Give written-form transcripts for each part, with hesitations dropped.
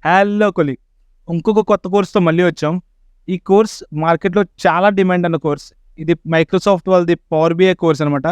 Hello colleague. ఇంకొక కొత్త కోర్స్‌తో మళ్ళీ వచ్చాం. ఈ కోర్స్ మార్కెట్‌లో చాలా డిమాండ్ ఉన్న కోర్స్. ఇది మైక్రోసాఫ్ట్ వాళ్ళది పవర్ బిఐ కోర్స్ అనమాట.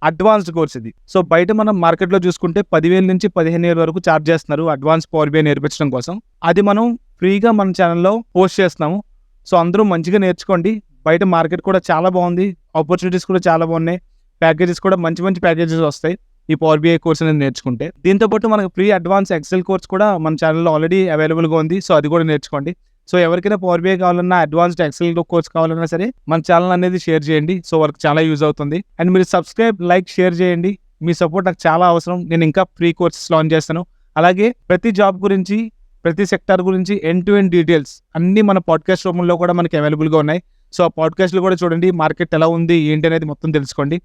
అడ్వాన్స్డ్ కోర్స్ ఇది. సో, బయట మనం మార్కెట్‌లో చూసుకుంటే 10,000 నుంచి 15,000 వరకు చార్జ్ చేస్తున్నారు అడ్వాన్స్ పవర్ బిఐ నేర్పించడం కోసం. అది మనం ఫ్రీగా మన ఛానెల్‌లో పోస్ట్ చేస్తున్నాము. సో, అందరూ మంచిగా నేర్చుకోండి. బయట మార్కెట్ కూడా చాలా బాగుంది. ఆపర్చునిటీస్ కూడా చాలా బాగున్నాయి. ప్యాకేజెస్ కూడా మంచి మంచి ప్యాకేజెస్ వస్తాయి. ఈ పవర్ బిఐ కోర్స్ అనేది నేర్చుకుంటే. దీంతో పాటు మనకు ఫ్రీ అడ్వాన్స్ ఎక్సెల్ కోర్స్ కూడా మన ఛానెల్‌లో ఆల్రెడీ అవైలబుల్‌గా ఉంది. సో, అది కూడా నేర్చుకోండి. సో, ఎవరికైనా పవర్ బిఐ కావాలన్నా, అడ్వాన్స్డ్ ఎక్సెల్ కోర్స్ కావాలన్నా సరే మన ఛానెల్ అనేది షేర్ చేయండి. సో, వాళ్ళకి చాలా యూజ్ అవుతుంది. అండ్ మీరు సబ్స్క్రైబ్, లైక్, షేర్ చేయండి. మీ సపోర్ట్ నాకు చాలా అవసరం. నేను ఇంకా ఫ్రీ కోర్సెస్ లాంచ్ చేస్తాను. అలాగే ప్రతి జాబ్ గురించి, ప్రతి సెక్టార్ గురించి ఎండ్ టు ఎండ్ డీటెయిల్స్ అన్నీ మన పాడ్‌కాస్ట్ రూపంలో కూడా మనకి అవైలబుల్‌గా ఉన్నాయి. సో, ఆ పాడ్‌కాస్ట్‌లు కూడా చూడండి. మార్కెట్ ఎలా ఉంది, ఏంటి అనేది మొత్తం తెలుసుకోండి.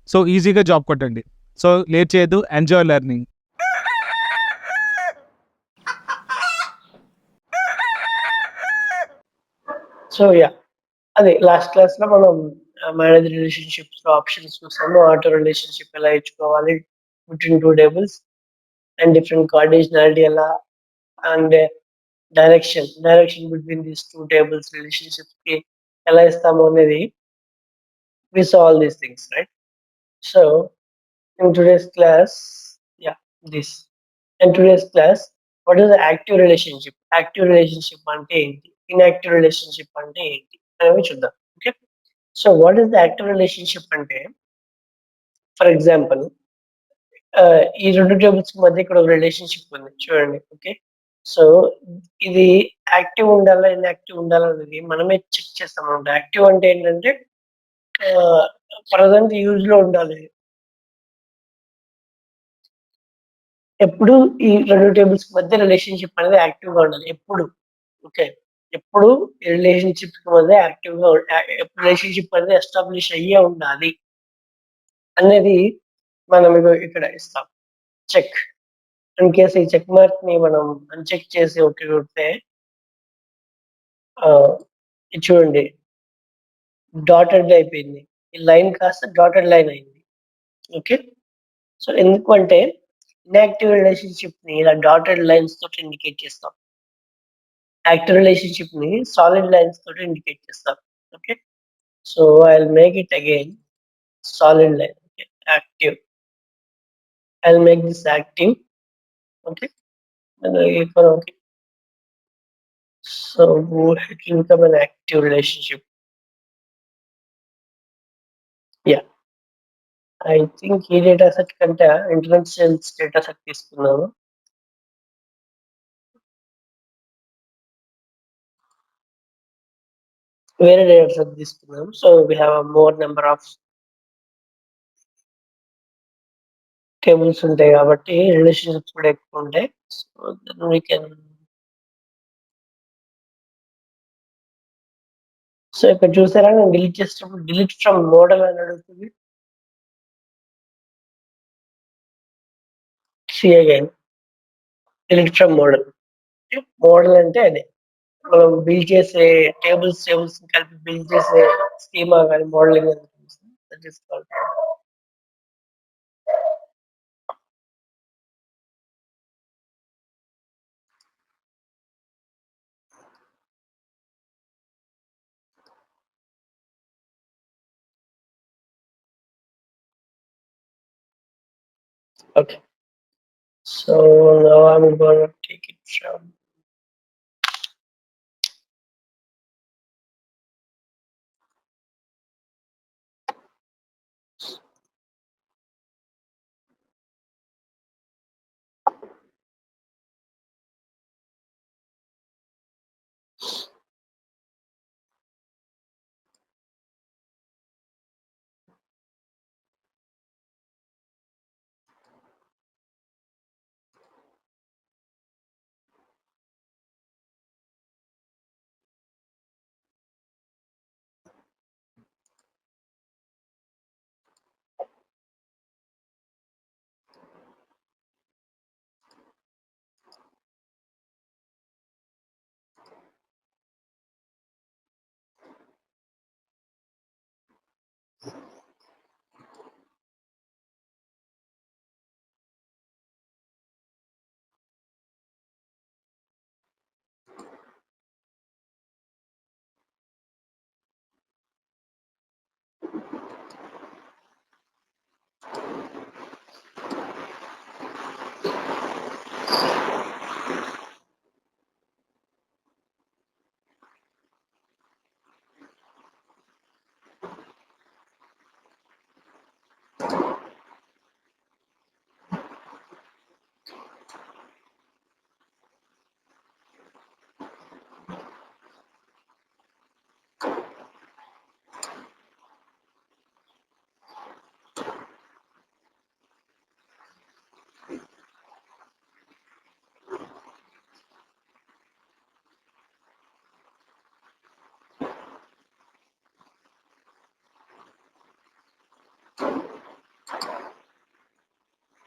సో, ఈజీగా జాబ్ కొట్టండి. సో, లేట్ చేయొద్దు. Enjoy learning. సో అదే లాస్ట్ క్లాస్‌లో మనం మేనేజ్ రిలేషన్‌షిప్స్‌లో ఆప్షన్స్ చూసాము. ఆటో రిలేషన్‌షిప్ ఎలా ఎంచుకోవాలి between 2 tables and different cardinality ఎలా and direction between these 2 tables రిలేషన్‌షిప్స్‌కి ఎలా ఇస్తాము అనేది we saw all these things right. So in today's class this in today's class what is the active relationship? Active relationship అంటే ఏంటి? Inactive relationship అంటే ఏంటి? అనేవి చూద్దాం. Okay. So what is the active relationship అంటే ఫర్ ఎగ్జాంపుల్ ఈ 2 tables మధ్య ఇక్కడ ఒక రిలేషన్‌షిప్ ఉంది చూడండి. ఓకే. సో ఇది యాక్టివ్ ఉండాలా? ఇన్‌యాక్టివ్ ఉండాలా? అనేది మనమే చెక్ చేస్తామన్నమాట. యాక్టివ్ అంటే ఏంటంటే ఆహ్, ప్రెజెంట్ యూజ్‌లో ఉండాలి. ఎప్పుడు ఈ 2 టేబుల్స్ మధ్య రిలేషన్‌షిప్ అనేది యాక్టివ్‌గా ఉండాలి. ఎప్పుడు. ఓకే. ఎప్పుడు ఈ రిలేషన్‌షిప్స్ మధ్య యాక్టివ్‌గా రిలేషన్‌షిప్ అనేది ఎస్టాబ్లిష్ అయ్యే ఉండాలి అనేది మనం ఇగో ఇక్కడ ఇస్తాం. చెక్. ఇన్ కేస్ ఈ చెక్ మార్క్‌ని మనం అన్‌చెక్ చేసి ఓకే కొడితే ఇది చూడండి డాటెడ్ అయిపోయింది. ఈ లైన్ కాస్త డాటెడ్ లైన్ అయింది. ఓకే. సో ఎందుకు అంటే ఇన్‌యాక్టివ్ రిలేషన్‌షిప్‌ని ఇలా డాటెడ్ లైన్స్ తోటి ఇండికేట్ చేస్తాం. యాక్టివ్ రిలేషన్‌షిప్‌ని సాలిడ్ లైన్స్ తోటి ఇండికేట్ చేస్తాం. Okay. So I will make it again solid line. Okay. Active. I will make this active. Okay. And okay. So it will become an active relationship. Yeah. I think ఈ data set కంటే internet sales data set తీసుకున్నాను. వేరే data set తీసుకున్నాము. So we have more number of tables ఉంటాయి కాబట్టి relationships కూడా ఎక్కువ ఉంటాయి. So then we can so ఇక్కడ చూసారా నేను డిలీట్ చేసేటప్పుడు డిలీట్ ఫ్రమ్ మోడల్ అని అడుగుతుంది. See again delete from model. Model అంటే అదే. మనం బిల్డ్ చేసే టేబుల్స్ కలిపి బిల్డ్ చేసే స్కీమా గాని మోడలింగ్ అని పిలుస్తాం. That is called okay. So now I'm gonna take it from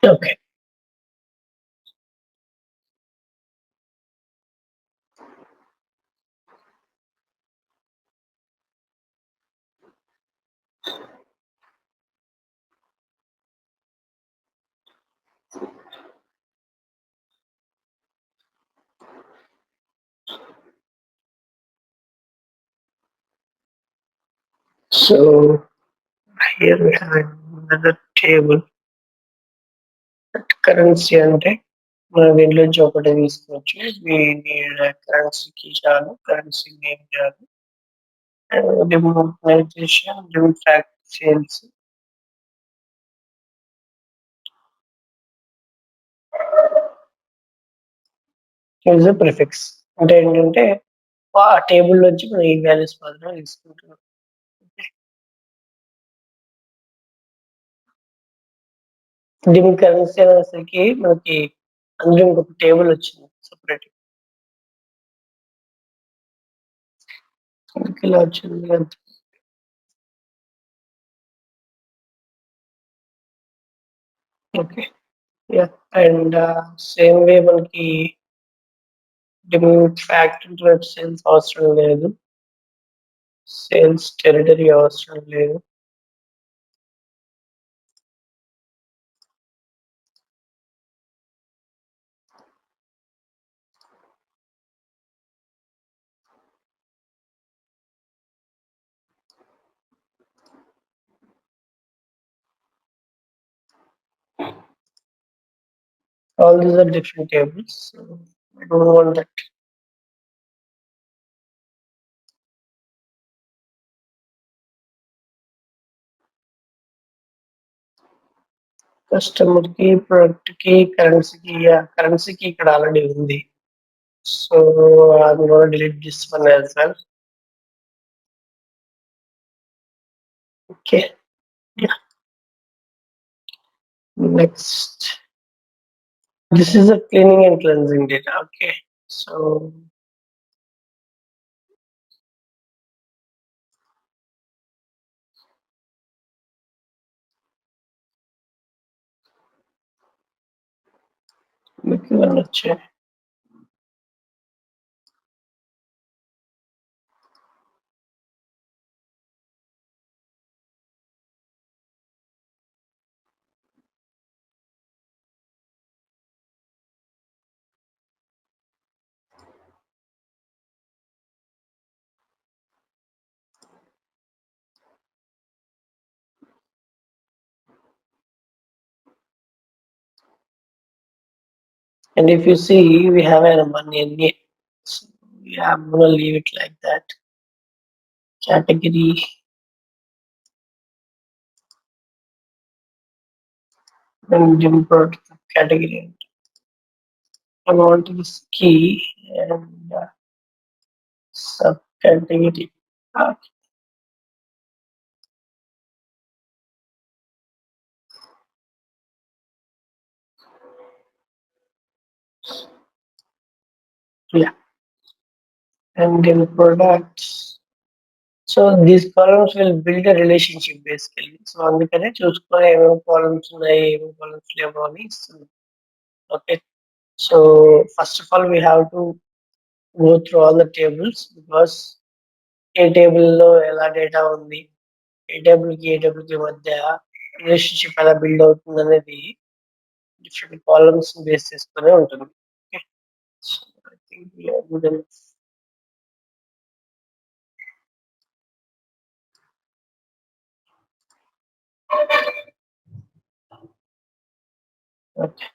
Okay. So here we have another table. Currency అంటే మనం దీంట్లో నుంచి ఒకటి తీసుకోవచ్చు. We need a కరెన్సీకి చాలు, కరెన్సీ నేమ్ చాలు, demonetization, fact sales is prefix. అంటే ఏంటంటే ఆ టేబుల్ నుంచి మనం ఈ వాల్యూస్ మాత్రం తీసుకుంటున్నాం. డిమ్ కరెన్సీ అనేసరికి మనకి అందులో ఇంకొక టేబుల్ వచ్చింది సపరేట్. ఇలా వచ్చింది అంతే. Okay. Yeah. And same way మనకి డిమ్ ఫ్యాక్ట్ సేల్స్ అవసరం లేదు, సేల్స్ టెరిటరీ అవసరం లేదు. All these are different tables, so I don't want that. Customer కి, ప్రొడక్ట్ కి, కరెన్సీకి ఇక్కడ ఆల్రెడీ ఉంది. So I'm gonna delete this one as well. Okay. Yeah. Next, this is a cleaning and cleansing data. Okay. So మీకు ఇవన్నీ వచ్చాయి. And if you see, we have a money in here. So yeah, I'm gonna leave it like that. Category and import category. I want this key and subcategory. Okay. Yeah. And in products. So these columns will build a relationship basically. So అందుకనే చూసుకొని ఏమేమి columns ఉన్నాయి, ఏమేమి columns లేవు అని ఇస్తుంది. Okay. So first of all, we have to go through all the tables because A table లో ఎలా డేటా ఉంది, ఏ టేబుల్ కి మధ్య రిలేషన్షిప్ ఎలా బిల్డ్ అవుతుంది అనేది డిఫరెంట్ కాలమ్స్ బేస్ చేసుకునే ఉంటుంది. Okay. So I think we are good enough. Okay.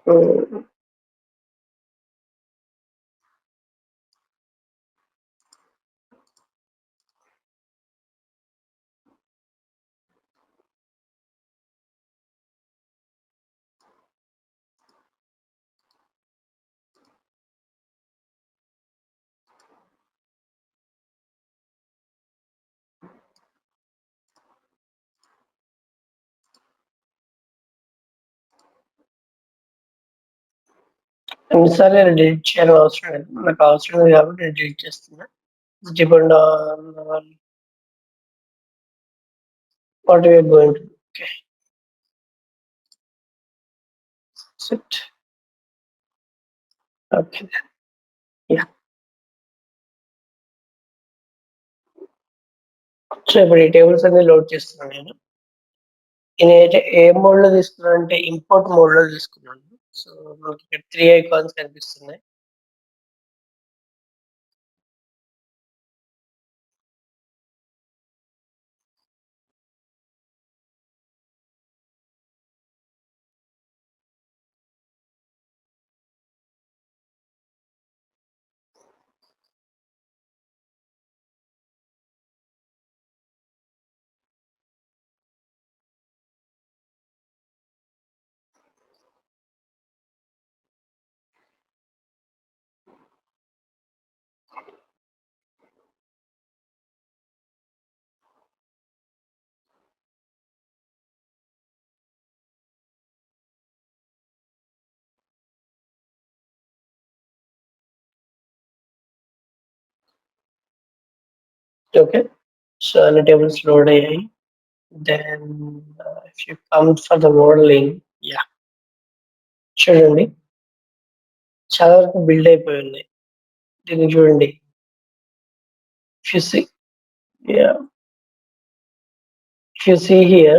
So ఎన్నిసార్లు నేను డిలీట్ చేయాలని అవసరం లేదు, నాకు అవసరం లేదు కాబట్టి నేను డిలీట్ చేస్తున్నా. depend on what we are going to do. Okay, that's it. Okay, yeah. So ఇప్పుడు ఈ టేబుల్స్ అన్ని లోడ్ చేస్తున్నాను నేను. నేనైతే ఏ మోడ్ లో తీసుకున్నాను అంటే ఇంపోర్ట్ మోడ్ లో తీసుకున్నాను. సో మనకి ఇక్కడ 3 ఐకాన్స్ కనిపిస్తున్నాయి. ఓకే, సో అన్ని టేబుల్స్ లోడ్ అయ్యాయి. Then if you come for the modelling, yeah చూడండి చాలా వరకు బిల్డ్ అయిపోయి ఉన్నాయి. దీన్ని చూడండి. If you see, yeah, if you see here,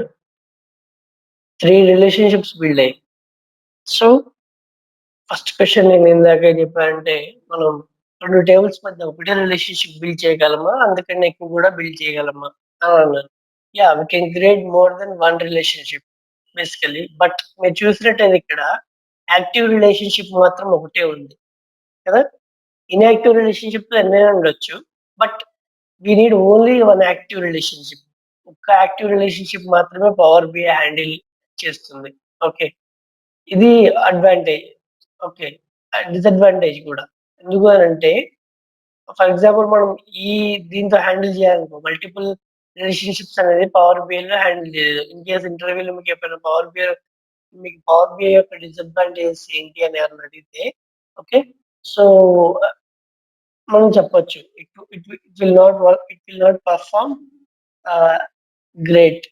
3 relationships build అయ్యాయి. సో ఫస్ట్ క్వశ్చన్ నేను ఇందాక చెప్పానంటే మనం 2 టేబుల్స్ మధ్య ఒకటే రిలేషన్షిప్ బిల్డ్ చేయగలమా, అందుకని ఎక్కువ కూడా బిల్డ్ చేయగలమా అని అన్నాను. Yeah, we can create more than 1 relationship basically. But మీరు చూసినట్టయితే ఇక్కడ యాక్టివ్ రిలేషన్షిప్ మాత్రం ఒకటే ఉంది కదా. ఇన్యాక్టివ్ రిలేషన్షిప్ ఎన్నైనా ఉండొచ్చు, but we need only 1 active relationship. ఒక్క యాక్టివ్ రిలేషన్షిప్ మాత్రమే పవర్ బిఐ హ్యాండిల్ చేస్తుంది. ఓకే, ఇది అడ్వాంటేజ్. ఓకే, డిసడ్వాంటేజ్ కూడా. ఎందుకు అని అంటే ఫర్ ఎగ్జాంపుల్ మనం ఈ దీంతో హ్యాండిల్ చేయాలనుకో మల్టిపుల్ రిలేషన్షిప్స్ అనేది పవర్ బిఐ లో హ్యాండిల్ చేయలేదు. ఇన్ కేస్ ఇంటర్వ్యూలో మీకు ఎప్పుడైనా పవర్ బిఐ యొక్క డిసడ్వాంటేజ్ ఏంటి అని ఎవరైనా అడిగితే, ఓకే, సో మనం చెప్పొచ్చు it will not work, it will not perform great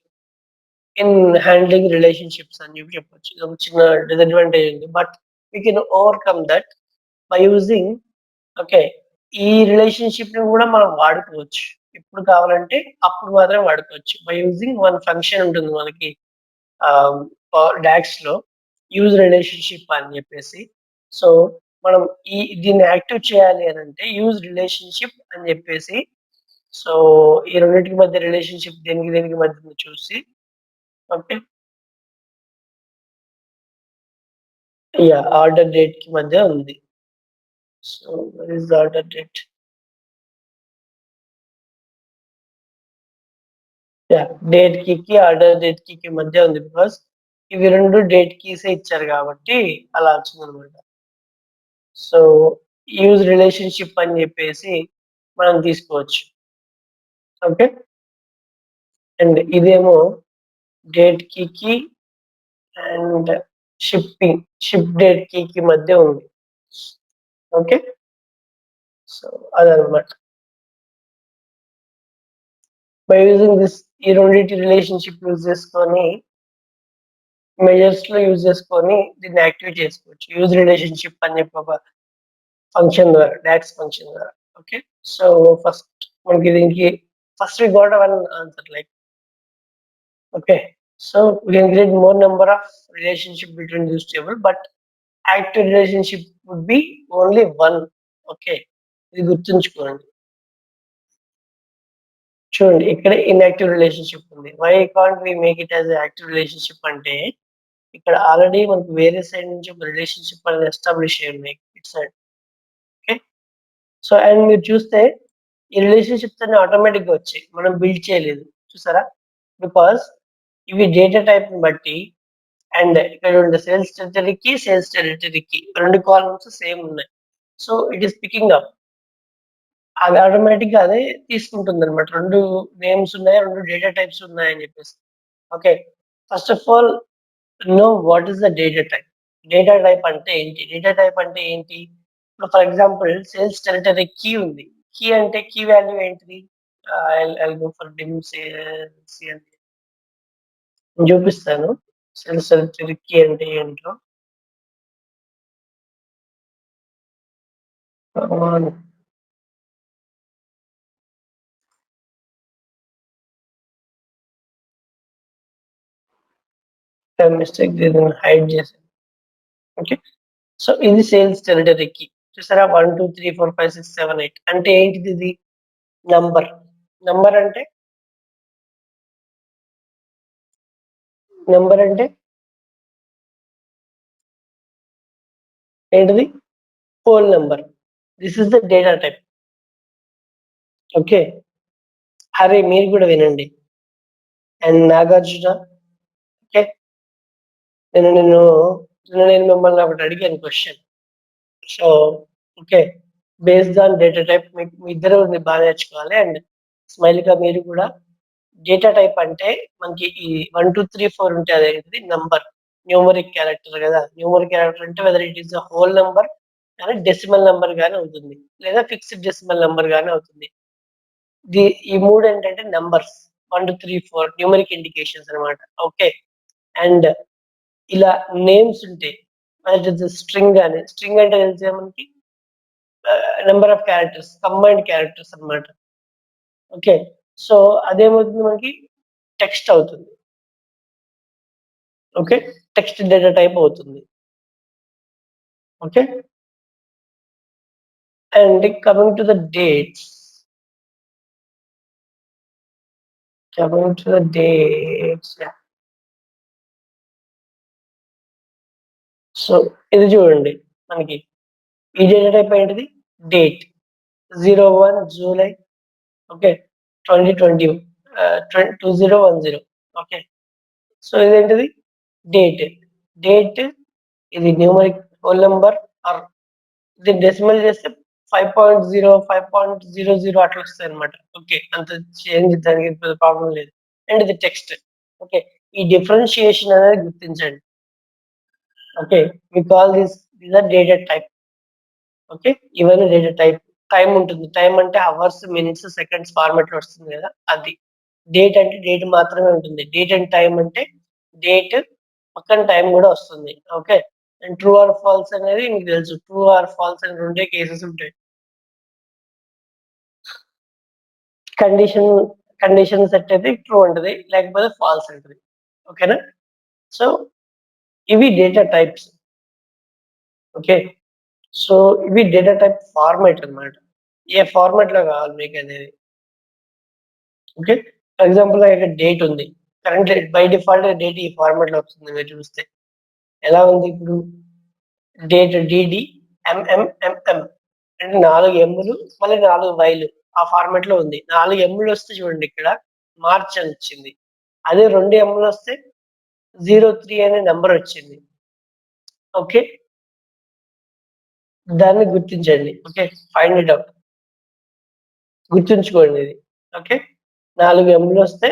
in handling relationships అని చెప్పి చెప్పొచ్చు. ఇది ఒక చిన్న డిసడ్వాంటేజ్ ఉంది. But we can overcome that by using, okay, ఈ రిలేషన్షిప్ ని కూడా మనం వాడుకోవచ్చు. ఎప్పుడు కావాలంటే అప్పుడు మాత్రమే వాడుకోవచ్చు. బై యూజింగ్ 1 ఫంక్షన్ ఉంటుంది మనకి డాక్స్ లో, యూజ్ రిలేషన్షిప్ అని చెప్పేసి. సో మనం దీన్ని యాక్టివ్ చేయాలి అని అంటే యూజ్ రిలేషన్షిప్ అని చెప్పేసి, సో ఈ రెండింటికి మధ్య రిలేషన్షిప్ దేనికి దేనికి మధ్య చూసి, ఓకే, యా ఆర్డర్ డేట్ కి మధ్య ఉంది. So where is order date? Yeah, date కీకి ఆర్డర్ డేట్ కీకి మధ్య ఉంది. బికాస్ ఇవి రెండు డేట్ కీసే ఇచ్చారు కాబట్టి అలా వచ్చింది అనమాట. సో యూజ్ రిలేషన్షిప్ అని చెప్పేసి మనం తీసుకోవచ్చు. ఓకే, అండ్ ఇదేమో డేట్ కీకి అండ్ షిప్ డేట్ కీకి మధ్య ఉంది. ఓకే, సో అదనమాట. బై యూజింగ్ దిస్, ఈ రెండింటి రిలేషన్షిప్ యూజ్ చేసుకొని మెజర్స్ లో యూజ్ చేసుకొని దీన్ని యాక్టివేట్ చేసుకోవచ్చు. యూజ్ రిలేషన్షిప్ అని చెప్పి ఒక ఫంక్షన్ ద్వారా, డాక్స్ ఫంక్షన్ ద్వారా. ఓకే, సో ఫస్ట్ మనకి దీనికి first we got one answer like, okay, so we can create more number of relationship between this table, but active relationship would be only one. Okay, ఇది గుర్తుంచుకోండి. చూడండి ఇక్కడ inactive relationship ఉంది. Why can't we make it as active relationship అంటే ఇక్కడ already మనకు వేరే side నుంచి ఒక రిలేషన్షిప్ అనేది ఎస్టాబ్లిష్ అయ్యి ఉన్నాయి it side. Okay, so and మీరు చూస్తే ఈ రిలేషన్షిప్స్ అన్ని ఆటోమేటిక్ గా వచ్చాయి, మనం బిల్డ్ చేయలేదు. చూసారా? బికాస్ ఇవి డేటా టైప్ ని బట్టి, అండ్ ఇక్కడ ఉండే సేల్స్ టెరిటరీకి 2 కాలమ్స్ సేమ్ ఉన్నాయి. So it is picking up, అది ఆటోమేటిక్ గా అదే తీసుకుంటుంది అనమాట. 2 నేమ్స్ ఉన్నాయి, 2 డేటా టైప్స్ ఉన్నాయని చెప్పేసి. Okay, first of all know what is the data type. Data type అంటే ఏంటి? డేటా టైప్ అంటే ఏంటి? ఇప్పుడు for example sales territory key ఉంది. కీ అంటే కీ వాల్యూ ఏంటిది? I'll go for dim sales అంటే నేను చూపిస్తాను. సెల్ సెలెక్టెడ్ కీ అంటే ఏంటో. ఆన్ బై మిస్టేక్ దీన్ని హైడ్ చేశాను. ఓకే. సో ఇది సేల్స్ టెరిటరీ కీ. చూసారా 1, 2, 3, 4, 5, 6, 7, 8 అంటే ఏంటిది ఇది? నంబర్. నంబర్ అంటే నంబర్ అంటే ఏంటిది? Whole number. This is the data type. Okay. అరే మీరు కూడా వినండి. And Nagarjuna okay. నేను నిన్ను నేను మిమ్మల్ని ఒకటి అడిగాను question. So okay. Based on data type మీ ఇద్దరు బాగా నేర్చుకోవాలి. అండ్ స్మైల్గా మీరు కూడా డేటా టైప్ అంటే మనకి ఈ 1, 2, 3, 4 ఉంటే అదేంటిది నంబర్. న్యూమరిక్ క్యారెక్టర్ కదా. న్యూమరిక్ క్యారెక్టర్ అంటే whether it is a whole number కానీ డెసిమల్ నంబర్ గానే అవుతుంది. లేదా ఫిక్స్డ్ డెసిమల్ నంబర్ గానే అవుతుంది. ఈ మూడు ఏంటంటే నంబర్స్ 1, 2, 3, 4 న్యూమరిక్ ఇండికేషన్స్ అన్నమాట. ఓకే. అండ్ ఇలా నేమ్స్ ఉంటాయి. స్ట్రింగ్ అని. స్ట్రింగ్ అంటే తెలిసే మనకి number of characters combined characters అన్నమాట. ఓకే. సో అదేమవుతుంది మనకి టెక్స్ట్ అవుతుంది. ఓకే. టెక్స్ట్ డేటా టైప్ అవుతుంది. Okay. And coming to the dates. Coming to the dates. So ఇది చూడండి మనకి ఈ డేటా టైప్ ఏంటిది? Date. 01 July okay. 2020 2010 okay. So ఇదేంటిది? డేట్. డేట్ ఇది న్యూమరిక్ హోల్ నంబర్ ఆర్ ఇది డెసిమల్ చేస్తే 5.0, 5.00 అట్లా వస్తాయన్నమాట. ఓకే. అంత చేంజ్ దానికి పెద్ద ప్రాబ్లమ్ లేదు. అండ్ ఇది టెక్స్ట్. ఓకే. ఈ డిఫరెన్షియేషన్ అనేది గుర్తించండి. Okay. We call these are data type. Okay. ఇవన్నీ డేటా టైప్. టైమ్ ఉంటుంది. టైమ్ అంటే అవర్స్, మినిట్స్, సెకండ్స్ ఫార్మాట్‌లో వస్తుంది కదా! అది. డేట్ అంటే డేట్ మాత్రమే ఉంటుంది. డేట్ అండ్ టైమ్ అంటే డేట్ పక్కన టైమ్ కూడా వస్తుంది. Okay. And true or false అనేది మీకు తెలుసు. ట్రూ ఆర్ ఫాల్స్ అని రెండే కేసెస్ ఉంటాయి. కండిషన్ కండిషన్ సెట్ అయితే ట్రూ ఉంటది. లేకపోతే ఫాల్స్ ఉంటది. ఓకేనా? సో ఇవి డేటా టైప్స్. ఓకే. సో ఇవి డేటా టైప్ ఫార్మాట్ అన్నమాట. ఏ ఫార్మాట్‌లో కావాలి మీకనేది. ఓకే. ఫర్ ఎగ్జాంపుల్ ఇక్కడ డేట్ ఉంది. కరెంట్‌లీ బై డిఫాల్ట్ డేట్ ఈ ఫార్మాట్‌లో వస్తుంది మీరు చూస్తే. ఎలా ఉంది ఇప్పుడు? డేట్ డీడీ, ఎంఎంఎంఎం అంటే 4 ఎమ్‌లు మళ్ళీ 4 వైలు ఆ ఫార్మాట్‌లో ఉంది. 4 ఎమ్‌లు వస్తే చూడండి ఇక్కడ మార్చ్ అని వచ్చింది. అదే 2 ఎమ్‌లు వస్తే 03 అనే నంబర్ వచ్చింది. ఓకే. దాన్ని గుర్తించండి. ఓకే. Find it out. గుర్తుంచుకోండి ఇది. ఓకే. 4 ఎమ్‌లొస్తే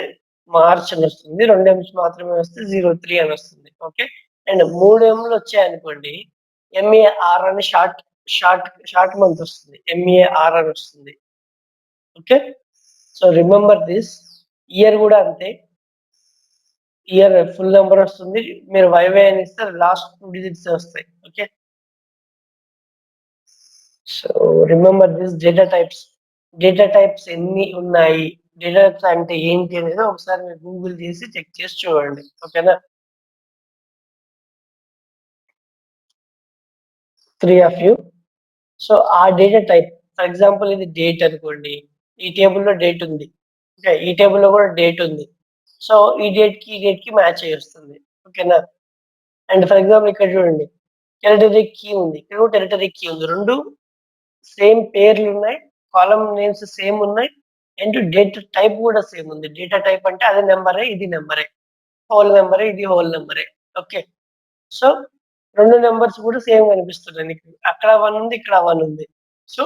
మార్చ్ అని వస్తుంది. 2 ఎమ్స్ మాత్రమే వస్తే 03 అని వస్తుంది. ఓకే. అండ్ 3 ఎమ్‌లొచ్చాయనుకోండి ఎంఏఆర్ అని షార్ట్ మంత్ వస్తుంది. ఎంఏఆర్ అని వస్తుంది. Okay. So remember this. Year గూడా అంతే. ఇయర్ ఫుల్ నంబర్ వస్తుంది. మీరు వైవై అని ఇస్తే లాస్ట్ 2 డిజిట్స్ వస్తాయి. Okay. So remember this data types. Data types ఎన్ని ఉన్నాయి? డేటా టైప్స్ అంటే ఏంటి అనేది ఒకసారి మీరు గూగుల్ చేసి చెక్ చేసి చూడండి. ఓకేనా? 3 ఆఫ్ యూ. సో ఆ డేటా టైప్ ఫర్ ఎగ్జాంపుల్ ఇది డేట్ అనుకోండి. ఈ టేబుల్‌లో డేట్ ఉంది. ఓకే. ఈ టేబుల్‌లో కూడా డేట్ ఉంది. సో ఈ డేట్‌కి, ఈ డేట్‌కి మ్యాచ్ అయ్యి వస్తుంది. ఓకేనా? అండ్ ఫర్ ఎగ్జాంపుల్ ఇక్కడ చూడండి. టెరిటరీ కీ ఉంది. ఇక్కడ కూడా టెరిటరీ కీ ఉంది. 2 సేమ్ పేర్లున్నాయి. కాలమ్ నేమ్స్ సేమ్ ఉన్నాయి. అండ్ డేటా టైప్ కూడా సేమ్ ఉంది. డేటా టైప్ అంటే అది నంబరే, ఇది నంబరే. హోల్ నంబరే, ఇది హోల్ నంబరే. ఓకే. సో 2 నంబర్స్ కూడా సేమ్ కనిపిస్తున్నాయి నీకు. అక్కడ 1 ఉంది. ఇక్కడ 1 ఉంది. సో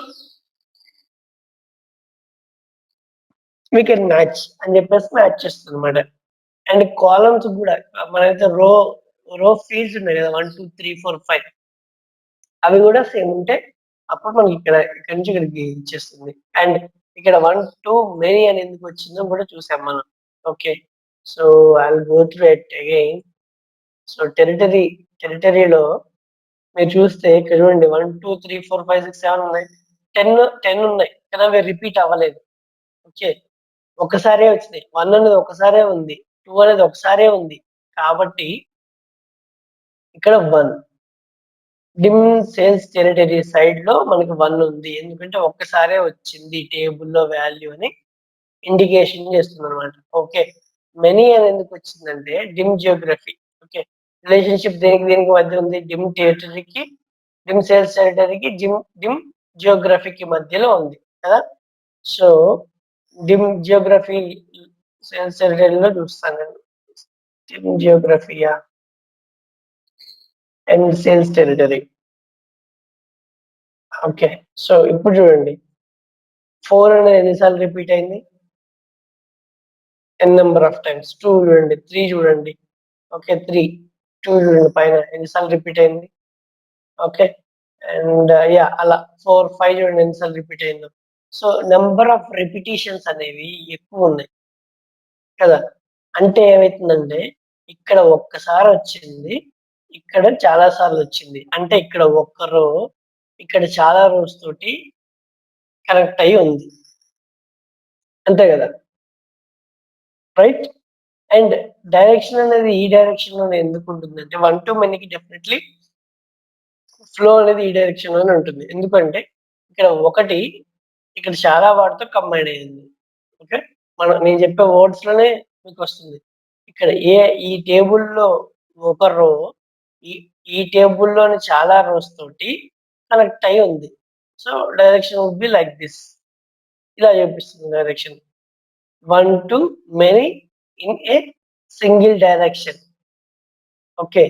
వీ కెన్ మ్యాచ్ అని చెప్పేసి మ్యాచ్ చేస్తుందన్నమాట. అండ్ కాలమ్స్ కూడా మనమైతే రో ఫీల్డ్స్ ఉన్నాయి కదా! 1, 2, 3, 4, 5 అవి కూడా సేమ్ ఉంటాయి. అప్పుడు మనకి ఇక్కడ నుంచి ఇక్కడికి ఇచ్చేస్తుంది. అండ్ ఇక్కడ 1, 2 మెనీ అని ఎందుకు వచ్చిందో కూడా చూసాం మనం. Okay. So I will go through it again. So టెరిటరీలో మీరు చూస్తే ఇక్కడ చూడండి 1, 2, 3, 4, 5, 6, 7 ఉన్నాయి. 10 ఉన్నాయి. కానీ అవి రిపీట్ అవ్వలేదు. ఓకే. ఒక్కసారే వచ్చినాయి. 1 అనేది ఒకసారే ఉంది. 2 అనేది ఒకసారే ఉంది. కాబట్టి ఇక్కడ 1. డిమ్ సేల్స్ టెరిటరీ సైడ్‌లో మనకి 1 ఉంది. ఎందుకంటే ఒక్కసారే వచ్చింది టేబుల్‌లో వాల్యూ అని ఇండికేషన్ చేస్తుందన్నమాట. ఓకే. మెనీ అని ఎందుకు వచ్చిందంటే డిమ్ జియోగ్రఫీ. ఓకే. రిలేషన్‌షిప్ దేనికి మధ్య ఉంది? డిమ్ సేల్స్ టెరిటరీకి, డిమ్ జియోగ్రఫీకి మధ్యలో ఉంది కదా! సో, డిమ్ జియోగ్రఫీ సేల్స్ టెరిటరీలో చూస్తానండి. Dim geography and sales territory. Okay. So, ఇప్పుడు చూడండి. 4 అనేది ఎన్ని సార్లు రిపీట్ అయింది? n number of times. 2 చూడండి. 3 చూడండి. ఓకే. 3. 2 చూడండి పైన ఎన్ని సార్లు రిపీట్ అయింది? ఓకే. అండ్ అలా 4, 5 చూడండి ఎన్ని సార్లు రిపీట్ అయిందో. సో, నంబర్ ఆఫ్ రిపిటీషన్స్ అనేవి ఎక్కువున్నాయి కదా! అంటే ఏమైతుందంటే ఇక్కడ ఒక్కసారి వచ్చింది. ఇక్కడ చాలా సార్లు వచ్చింది. అంటే ఇక్కడ ఒక్క రో ఇక్కడ చాలా రోస్ తోటి కనెక్ట్ అయ్యి ఉంది. అంతే గదా! రైట్? అండ్ డైరెక్షన్ అనేది ఈ డైరెక్షన్‌లోనే ఎందుకుంటుందంటే 1 టు మెనీకి డెఫినెట్‌లీ ఫ్లో అనేది ఈ డైరెక్షన్‌లోనే ఉంటుంది. ఎందుకంటే ఇక్కడ ఒకటి ఇక్కడ చాలా వాటితో కంబైన్ అయ్యింది. ఓకే. నేను చెప్పే వర్డ్స్‌లోనే మీకొస్తుంది. ఇక్కడ ఈ టేబుల్‌లో ఒక రో ఈ ఈ టేబుల్‌లోని చాలా రోస్ తోటి కనెక్ట్ అయ్యి ఉంది. So, direction would be like this. ఇలా చూపిస్తుంది direction. 1 to many in a single direction. Okay.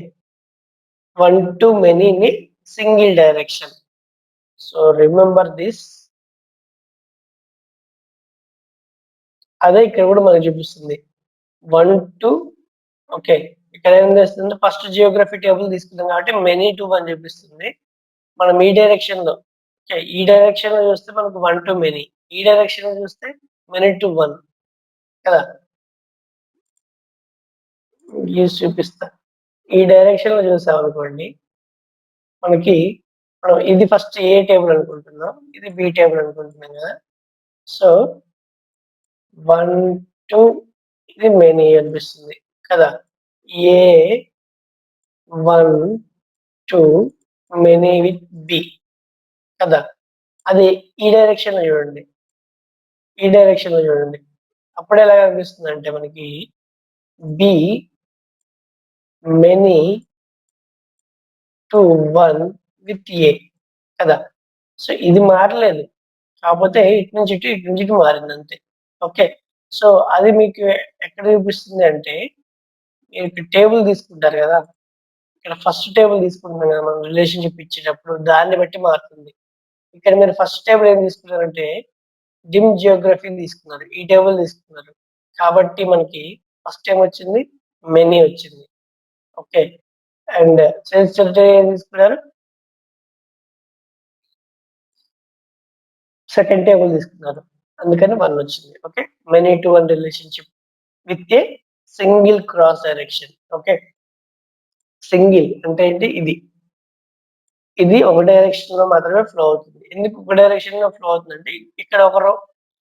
1 to many in a single direction. So, remember this. అదే ఇక్కడ కూడా మనకు చూపిస్తుంది. 1 టు ఓకే. ఇక్కడ ఏం చేస్తుంది ఫస్ట్ జియోగ్రఫీ టేబుల్ తీసుకున్నాం కాబట్టి మెనీ టు 1 చూపిస్తుంది. మనం ఈ డైరెక్షన్‌లో ఓకే. ఈ డైరెక్షన్‌లో చూస్తే మనకు 1 టు మెనీ. ఈ డైరెక్షన్‌లో చూస్తే మెనీ టు 1 కదా! గీసి చూపిస్తా. ఈ డైరెక్షన్‌లో చూసామనుకోండి మనకి మనం ఇది ఫస్ట్ ఏ టేబుల్ అనుకుంటున్నాం. ఇది బి టేబుల్ అనుకుంటున్నాం కదా! సో, 1, 2 ఇది మెనీ అనిపిస్తుంది కదా! ఏ 1, 2 మెనీ విత్ బి కదా! అది ఈ డైరెక్షన్‌లో చూడండి. ఈ డైరెక్షన్‌లో చూడండి. అప్పుడు ఎలా కనిపిస్తుందంటే మనకి be many to 1 with a కదా! సో, ఇది మారలేదు. కాపోతే ఇటు నుంచి ఇటు, ఇటు నుంచి ఇటు మారిందంతే. ఓకే. సో, అది మీకు ఎక్కడ చూపిస్తుంది అంటే మీరు ఇక్కడ టేబుల్ తీసుకుంటారు గదా! ఇక్కడ ఫస్ట్ టేబుల్ తీసుకుంటున్నాం గదా! మనం రిలేషన్‌షిప్ ఇచ్చేటప్పుడు దాన్ని బట్టి మారుతుంది. ఇక్కడ మీరు ఫస్ట్ టేబుల్ ఏం తీసుకున్నారంటే డిమ్ జియోగ్రఫీని తీసుకున్నారు. ఈ టేబుల్ తీసుకున్నారు. కాబట్టి మనకి ఫస్ట్ ఏమొచ్చింది? మెనీ వచ్చింది. ఓకే. అండ్ సేల్స్ టెరిటరీ ఏం తీసుకున్నారు? సెకండ్ టేబుల్ తీసుకున్నారు. అందుకని 1 వచ్చింది. Okay. Many to 1 relationship with a single cross direction. Okay. Single అంటే ఏంటి? ఇది. ఇది ఒక డైరెక్షన్‌లో మాత్రమే ఫ్లో అవుతుంది. ఎందుకు ఒక డైరెక్షన్‌లో ఫ్లో అవుతుందంటే ఇక్కడ ఒక రో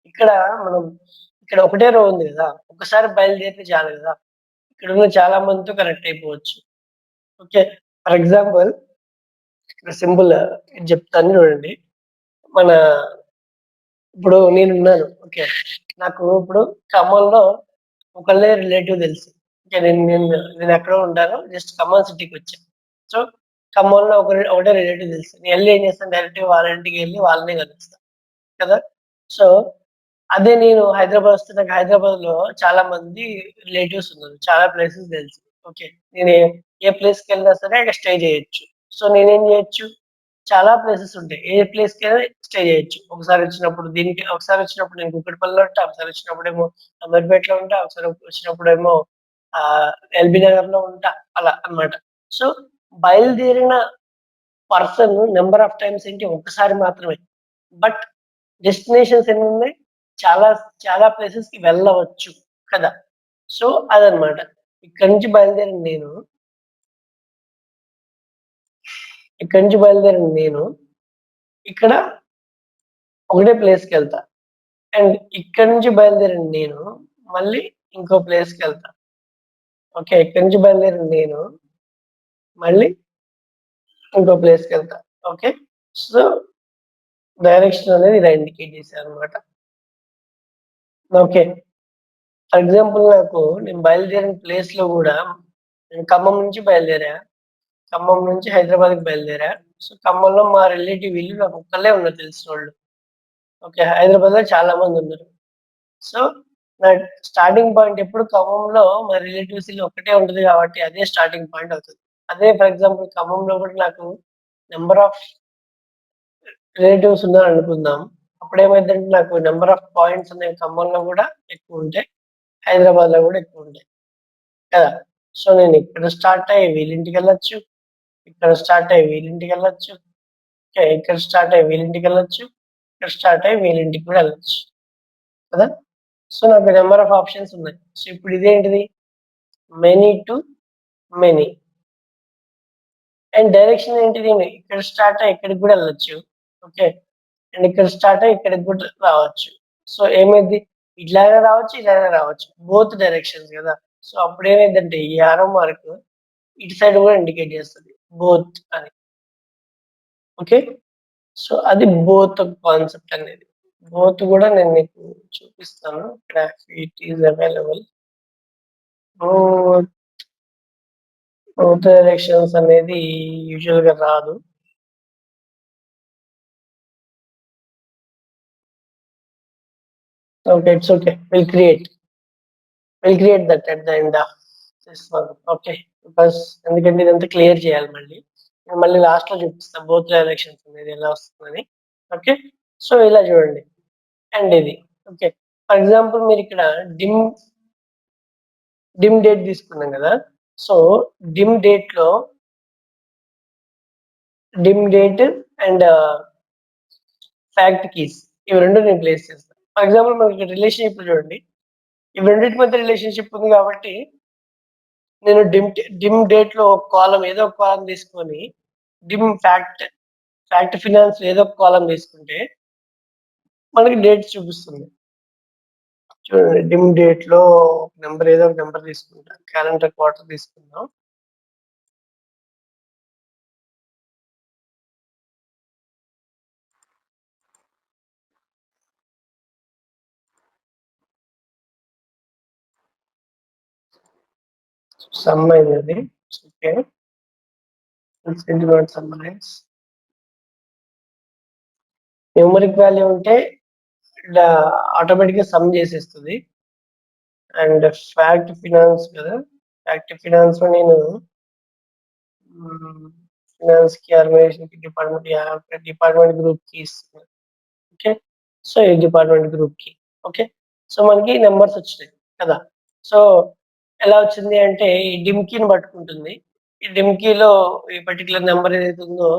ఇక్కడ మనం ఇక్కడ ఒకటే రో ఉంది గదా! ఒకసారి బయలుదేరితే చాలు గదా! ఇక్కడున్న చాలా మందితో కనెక్ట్ అయిపోవచ్చు. ఓకే. ఫర్ ఎగ్జాంపుల్ ఇక్కడ సింపుల్ ఇది చెప్తాను చూడండి. మన ఇప్పుడు నేనున్నాను. ఓకే. నాకు ఇప్పుడు ఖమ్మంలో ఒకళ్ళే రిలేటివ్ తెలుసు. ఓకే. నేనెక్కడో ఉంటాను. జస్ట్ ఖమ్మం సిటీకొచ్చా. సో, ఖమ్మంలో ఒకటే రిలేటివ్ తెలుసు. నేనెళ్లి ఏం చేస్తాను డైరెక్ట్‌గా వాళ్ళ ఇంటికెళ్ళి వాళ్ళనే కలుస్తా. కదా! సో, అదే నేను హైదరాబాద్ వస్తే నాకు హైదరాబాద్‌లో చాలా మంది రిలేటివ్స్ ఉన్నారు. చాలా ప్లేసెస్ తెలుసు. ఓకే. నేను ఏ ప్లేస్‌కెళ్ళినా సరే అక్కడ స్టే చేయొచ్చు. సో, నేనేం చేయొచ్చు చాలా ప్లేసెస్ ఉంటాయి. ఏ ప్లేస్‌కైనా స్టే చేయొచ్చు. ఒకసారి వచ్చినప్పుడు నేను కూకట్పల్లిలో ఉంటా. ఒకసారి వచ్చినప్పుడేమో అమీర్పేటలో ఉంటా. ఒకసారి వచ్చినప్పుడేమో ఎల్బీ నగర్‌లో ఉంటా. అలా అన్నమాట. సో, బయలుదేరిన పర్సన్ నెంబర్ ఆఫ్ టైమ్స్ ఏంటి ఒక్కసారి మాత్రమే. బట్ డెస్టినేషన్స్ ఎన్ని ఉన్నాయి? చాలా చాలా ప్లేసెస్ కి వెళ్ళవచ్చు కదా. సో అదనమాట. ఇక్కడి నుంచి బయలుదేరిన నేను ఇక్కడ ఒకటే ప్లేస్కి వెళ్తా. అండ్ ఇక్కడ నుంచి బయలుదేరిన నేను మళ్ళీ ఇంకో ప్లేస్కి వెళ్తా. ఓకే, ఇక్కడి నుంచి బయలుదేరిన నేను మళ్ళీ ఇంకో ప్లేస్కి వెళ్తా. ఓకే, సో డైరెక్షన్ అనేది ఇలా ఇండికేట్ చేశాను అనమాట. ఓకే, ఫర్ ఎగ్జాంపుల్ నాకు నేను బయలుదేరిన ప్లేస్ లో కూడా నేను ఖమ్మం నుంచి బయలుదేరా, ఖమ్మం నుంచి హైదరాబాద్కి బయలుదేరా. సో ఖమ్మంలో మా రిలేటివ్ వీళ్ళు నాకు ఒక్కళ్ళే ఉన్నారు తెలిసిన వాళ్ళు. ఓకే, హైదరాబాద్లో చాలా మంది ఉన్నారు. సో నా స్టార్టింగ్ పాయింట్ ఎప్పుడు ఖమ్మంలో మా రిలేటివ్స్ ఇల్లు ఒక్కటే ఉంటుంది కాబట్టి అదే స్టార్టింగ్ పాయింట్ అవుతుంది. అదే ఫర్ ఎగ్జాంపుల్ ఖమ్మంలో కూడా నాకు నెంబర్ ఆఫ్ రిలేటివ్స్ ఉన్నారు అనుకుందాం. అప్పుడు ఏమైందంటే నాకు నెంబర్ ఆఫ్ పాయింట్స్ అనేవి ఖమ్మంలో కూడా ఎక్కువ ఉంటాయి, హైదరాబాద్లో కూడా ఎక్కువ ఉంటాయి కదా. సో నేను ఇక్కడ స్టార్ట్ అయ్యి వీళ్ళింటికి వెళ్ళొచ్చు, ఇక్కడ స్టార్ట్ అయ్యి వీళ్ళింటికి వెళ్ళొచ్చు, ఇక్కడ స్టార్ట్ అయ్యి వీళ్ళింటికి వెళ్ళొచ్చు, ఇక్కడ స్టార్ట్ అయ్యి వీళ్ళింటికి కూడా వెళ్ళొచ్చు కదా. సో నాకు నెంబర్ ఆఫ్ ఆప్షన్స్ ఉన్నాయి. సో ఇప్పుడు ఇదేంటిది? Many to many. And direction ఏంటిది? ఇక్కడ స్టార్ట్ అయ్యి ఇక్కడికి కూడా వెళ్ళొచ్చు. ఓకే, అండ్ ఇక్కడ స్టార్ట్ అయ్యి ఇక్కడికి కూడా రావచ్చు. సో ఏమైంది? ఇట్లానే రావచ్చు, ఇలానే రావచ్చు, బోత్ డైరెక్షన్స్ కదా. సో అప్పుడు ఏమైందంటే ఈ ఆరో మార్క్ ఇటు సైడ్ కూడా ఇండికేట్ చేస్తుంది బోత్ అని. ఓకే, సో అది బోత్ కాన్సెప్ట్ అనేది. బోత్ కూడా నేను మీకు చూపిస్తాను. ఇక్కడ it is available both directions అనేది యూజువల్ గా రాదు. Okay, it's okay, will create that at the end of this one. Okay, because ఎందుకంటే ఇదంతా క్లియర్ చేయాలి మళ్ళీ. నేను మళ్ళీ లాస్ట్ లో చూపిస్తాను బోత్ డైరెక్షన్స్ అనేది ఎలా వస్తుందని. ఓకే, సో ఇలా చూడండి. అండ్ ఇది ఓకే, ఫర్ ఎగ్జాంపుల్ మీరు ఇక్కడ డిమ్ డేట్ తీసుకున్నాం కదా. సో డిమ్ డేట్ లో dim date and fact keys ఇవి రెండు నేను ప్లేస్ చేస్తాను. ఫర్ ఎగ్జాంపుల్ మనకి రిలేషన్షిప్ చూడండి, ఇవి రెండింటి మధ్య రిలేషన్షిప్ ఉంది కాబట్టి నేను డిమ్ డేట్ లో ఒక కాలం ఏదో ఒక కాలం తీసుకొని డిమ్ ఫ్యాక్ట్ ఫినాన్స్ ఏదో ఒక కాలం తీసుకుంటే మనకి డేట్స్ చూపిస్తుంది. చూడండి, డిమ్ డేట్ లో నెంబర్ ఏదో ఒక నెంబర్ తీసుకుంటాం, క్యాలెండర్ క్వార్టర్ తీసుకుందాం. సమ్ అయింది. ఓకే, సమ్మరైజ్ న్యూమరిక్ వాల్యూ ఉంటే ఆటోమేటిక్ గా సమ్ చేసేస్తుంది. అండ్ ఫ్యాక్ట్ ఫినాన్స్ కదా, ఫ్యాక్ట్ ఫినాన్స్ లో నేను ఫినాన్స్ కి ఆర్గనైజేషన్ కి డిపార్ట్మెంట్ గ్రూప్ కి ఇస్తున్నాను. ఓకే, సో ఈ డిపార్ట్మెంట్ గ్రూప్ కి. ఓకే, సో మనకి నెంబర్స్ వచ్చినాయి కదా. సో ఎలా వచ్చింది అంటే ఈ డిమ్ కీని పట్టుకుంటుంది. ఈ డిమ్ కీలో ఈ పర్టికులర్ నెంబర్ ఏదైతే ఉందో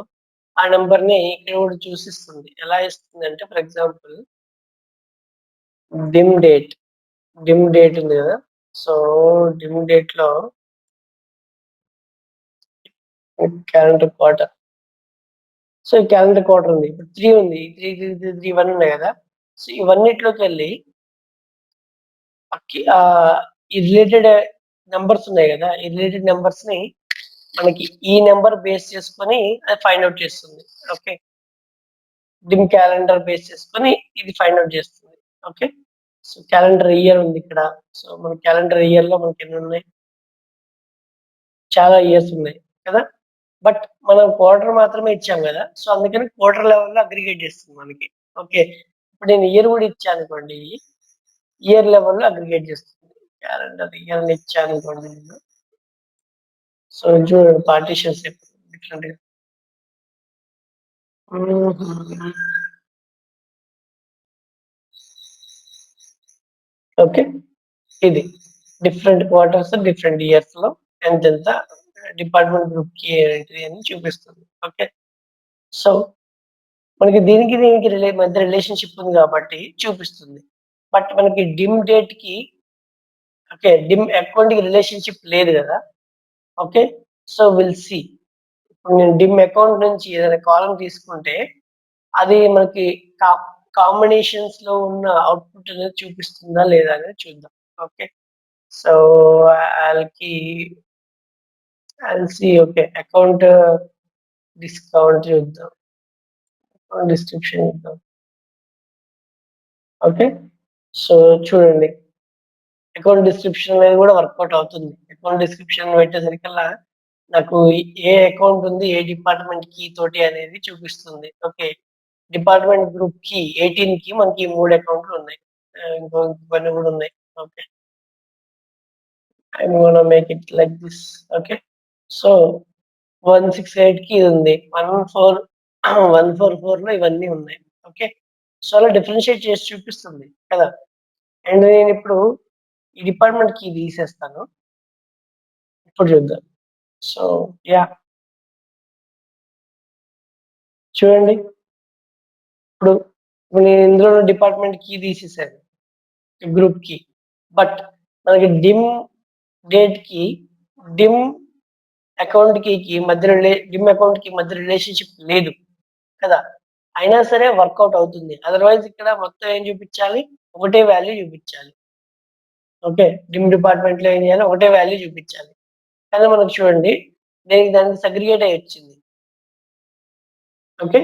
ఆ నెంబర్ ని ఇక్కడ కూడా చూసిస్తుంది. ఎలా ఇస్తుంది అంటే ఫర్ ఎగ్జాంపుల్ డిమ్ డేట్ ఉంది కదా. సో డిమ్ డేట్ లో క్యాలెండర్ క్వార్టర్. సో ఈ క్యాలెండర్ క్వార్టర్ ఉంది, ఇప్పుడు 3 ఉంది, 3 1 ఉన్నాయి కదా. సో ఇవన్నిట్లోకి వెళ్ళి ఈ రిలేటెడ్ నెంబర్స్ ఉన్నాయి కదా, ఈ రిలేటెడ్ నెంబర్స్ ని మనకి ఈ నెంబర్ బేస్ చేసుకొని అది ఫైండ్ అవుట్ చేస్తుంది. ఓకే, డిమ్ క్యాలెండర్ బేస్ చేసుకొని ఇది ఫైండ్ అవుట్ చేస్తుంది. ఓకే, సో క్యాలెండర్ ఇయర్ ఉంది ఇక్కడ. సో మన క్యాలెండర్ ఇయర్ లో మనకి ఎన్ని ఉన్నాయి? చాలా ఇయర్స్ ఉన్నాయి కదా. బట్ మనం క్వార్టర్ మాత్రమే ఇచ్చాం కదా. సో అందుకని క్వార్టర్ లెవెల్లో అగ్రిగేట్ చేస్తుంది మనకి. ఓకే, ఇప్పుడు నేను ఇయర్ కూడా ఇచ్చాను అనుకోండి, ఇయర్ లెవెల్లో అగ్రిగేట్ చేస్తుంది. క్యాలెండర్ ఇయర్ ఇచ్చాను అనుకోండి నేను. సో చూడండి పార్టీషన్స్ డిఫరెంట్. ఓకే, ఇది డిఫరెంట్ క్వార్టర్స్ డిఫరెంట్ ఇయర్స్ లో ఎంత డిపార్ట్మెంట్ గ్రూప్ కి ఏంటి అని చూపిస్తుంది. ఓకే, సో మనకి దీనికి మధ్య రిలేషన్‌షిప్ ఉంది కాబట్టి చూపిస్తుంది. బట్ మనకి డిమ్ డేట్‌కి ఓకే. డిమ్ అకౌంట్‌కి రిలేషన్‌షిప్ లేదు గదా! ఓకే. So will see. ఇప్పుడు నేను డిమ్ అకౌంట్ నుంచి ఏదైనా కాలమ్ తీసుకుంటే అది మనకి కా కాంబినేషన్స్‌లో ఉన్న అవుట్‌పుట్ అనేది చూపిస్తుందా లేదా అనేది చూద్దాం. Okay. So I'll see okay. Account discount చూద్దాం. అకౌంట్ డిస్క్రిప్షన్ చూద్దాం. ఓకే. సో చూడండి. అకౌంట్ డిస్క్రిప్షన్ అనేది కూడా వర్కౌట్ అవుతుంది. అకౌంట్ డిస్క్రిప్షన్ పెట్టేసరికల్లా నాకు ఏ అకౌంట్ ఉంది, ఏ డిపార్ట్‌మెంట్ కీ తోటి అనేది చూపిస్తుంది. ఓకే. డిపార్ట్‌మెంట్ గ్రూప్ కీ 18కి మనకి 3 అకౌంట్‌లు ఉన్నాయి. ఇంకొన్ని కూడా ఉన్నాయి. Okay. I'm gonna make it like this. Okay. So 168కి ఇది ఉంది. 144లో ఇవన్నీ ఉన్నాయి. ఓకే. సో అలా డిఫరెన్షియేట్ చేసి చూపిస్తుంది కదా! అండ్ నేనిప్పుడు ఈ డిపార్ట్‌మెంట్ కీ తీసేస్తాను. ఇప్పుడు చూద్దాం. So yeah! చూడండి. ఇప్పుడు నేను ఇందులో డిపార్ట్‌మెంట్ కీ తీసేసాను. Group key. బట్ మనకి డేట్‌కి, డిమ్ అకౌంట్ కీకి డిమ్ అకౌంట్‌కి మధ్య రిలేషన్‌షిప్ లేదు కదా! అయినా సరే వర్కౌట్ అవుతుంది. అదర్‌వైజ్ ఇక్కడ మొత్తం ఏం చూపించాలి? ఒకటే వాల్యూ చూపించాలి. ఓకే. డిమ్ డిపార్ట్‌మెంట్‌లో ఏం చేయాలి? ఒకటే వాల్యూ చూపించాలి. కానీ మనకు చూడండి దానికి సెగ్రిగేట్ అయ్యి వచ్చింది. ఓకే.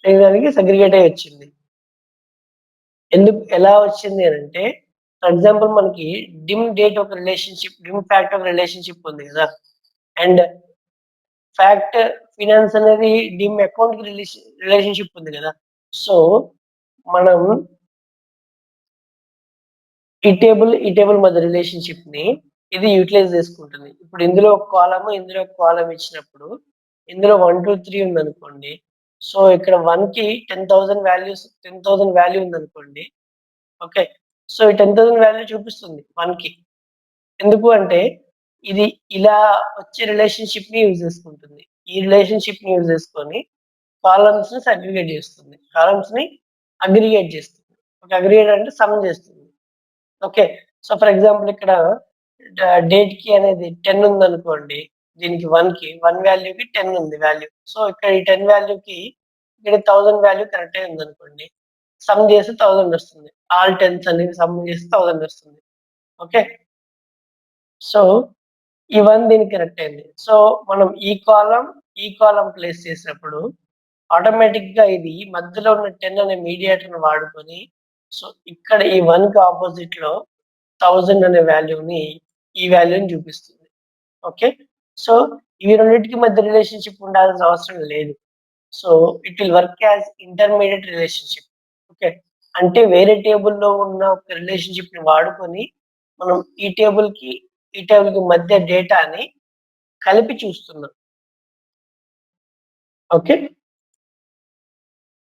దానికి సెగ్రిగేట్ అయ్యి వచ్చింది. ఎలా వచ్చింది అనంటే, ఫర్ ఎగ్జాంపుల్ మనకి డిమ్ ఫ్యాక్ట్ ఒక రిలేషన్‌షిప్ ఉంది గదా! అండ్ ఫ్యాక్ట్ ఫినాన్స్ అనేది డిమ్ అకౌంట్‌కి రిలేషన్‌షిప్ ఉంది గదా! సో, మనం ఈ టేబుల్ మధ్య రిలేషన్‌షిప్‌ని ఇది యుటిలైజ్ చేసుకుంటుంది. ఇప్పుడు ఇందులో ఒక కాలమ్, ఇందులో ఒక కాలమ్ ఇచ్చినప్పుడు, ఇందులో 1, 2, 3 ఉందనుకోండి. సో, ఇక్కడ 1కి 10,000 వాల్యూ ఉందనుకోండి. ఓకే. సో, ఈ 10,000 వాల్యూ చూపిస్తుంది 1కి. ఎందుకు అంటే, ఇది ఇలా వచ్చే రిలేషన్‌షిప్‌ని యూజ్ చేసుకుంటుంది. ఈ రిలేషన్‌షిప్‌ని యూజ్ చేసుకొని కాలమ్స్‌ని సెగ్రిగేట్ చేస్తుంది. కాలమ్స్‌ని అగ్రిగేట్ చేస్తుంది. ఓకే. అగ్రిగేట్ అంటే సమ్ చేస్తుంది. ఓకే. సో, ఫర్ ఎగ్జాంపుల్ ఇక్కడ డేట్‌కి అనేది 10 ఉందనుకోండి. దీనికి 1కి 1 వాల్యూకి 10 ఉంది వాల్యూ. సో, ఇక్కడ ఈ 10 వాల్యూకి ఇక్కడ 1000 వాల్యూ కరెక్టే ఉందనుకోండి. సమ్ చేస్తే 1000 వస్తుంది. ఆల్ 10స్ అనేవి సమ్ చేస్తే 1000 వస్తుంది. ఓకే. సో, ఈ 1 దీనికి కరెక్ట్ అయింది. సో, మనం ఈ కాలమ్ ప్లేస్ చేసినప్పుడు ఆటోమేటిక్‌గా ఇది మధ్యలో ఉన్న 10 అనే మీడియేటర్‌ని వాడుకొని సో, ఇక్కడ ఈ 1కి అపోజిట్‌లో 1000 అనే వాల్యూని ఈ వాల్యూని చూపిస్తుంది. ఓకే. సో, ఇవి రెండిటికి మధ్య రిలేషన్‌షిప్ ఉండాల్సిన అవసరం లేదు. So, it will work as intermediate relationship. Okay. అంటే వేరే టేబుల్‌లో ఉన్న ఒక రిలేషన్‌షిప్‌ని వాడుకొని మనం ఈ టేబుల్‌కి మధ్య డేటాని కలిపి చూస్తున్నాం. Okay.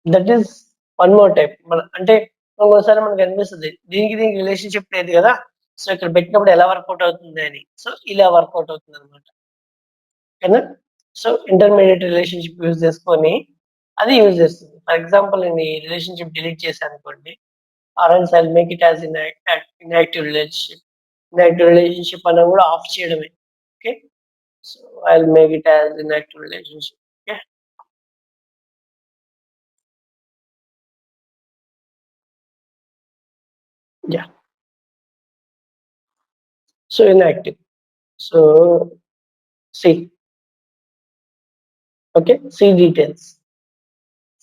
That is one more type. అంటే ఒక్కోసారి మనకనిపిస్తది. దీనికి రిలేషన్‌షిప్ లేదు గదా! సో, ఇక్కడ పెట్టినప్పుడు ఎలా వర్కౌట్ అవుతుంది అని. సో, ఇలా వర్కౌట్ అవుతుందనమాట. ఓకేనా? సో, ఇంటర్మీడియేట్ రిలేషన్‌షిప్ యూజ్ చేసుకొని అది యూజ్ చేస్తుంది. ఫర్ ఎగ్జాంపుల్ నేను ఈ రిలేషన్‌షిప్ డిలీట్ చేశాననుకోండి. Or else I'll make it as inactive relationship. Inactive relationship అన్నా గూడా ఆఫ్ చేయడమే. Okay. So, I'll make it as inactive relationship. Okay. Yeah! So, inactive. So, see okay.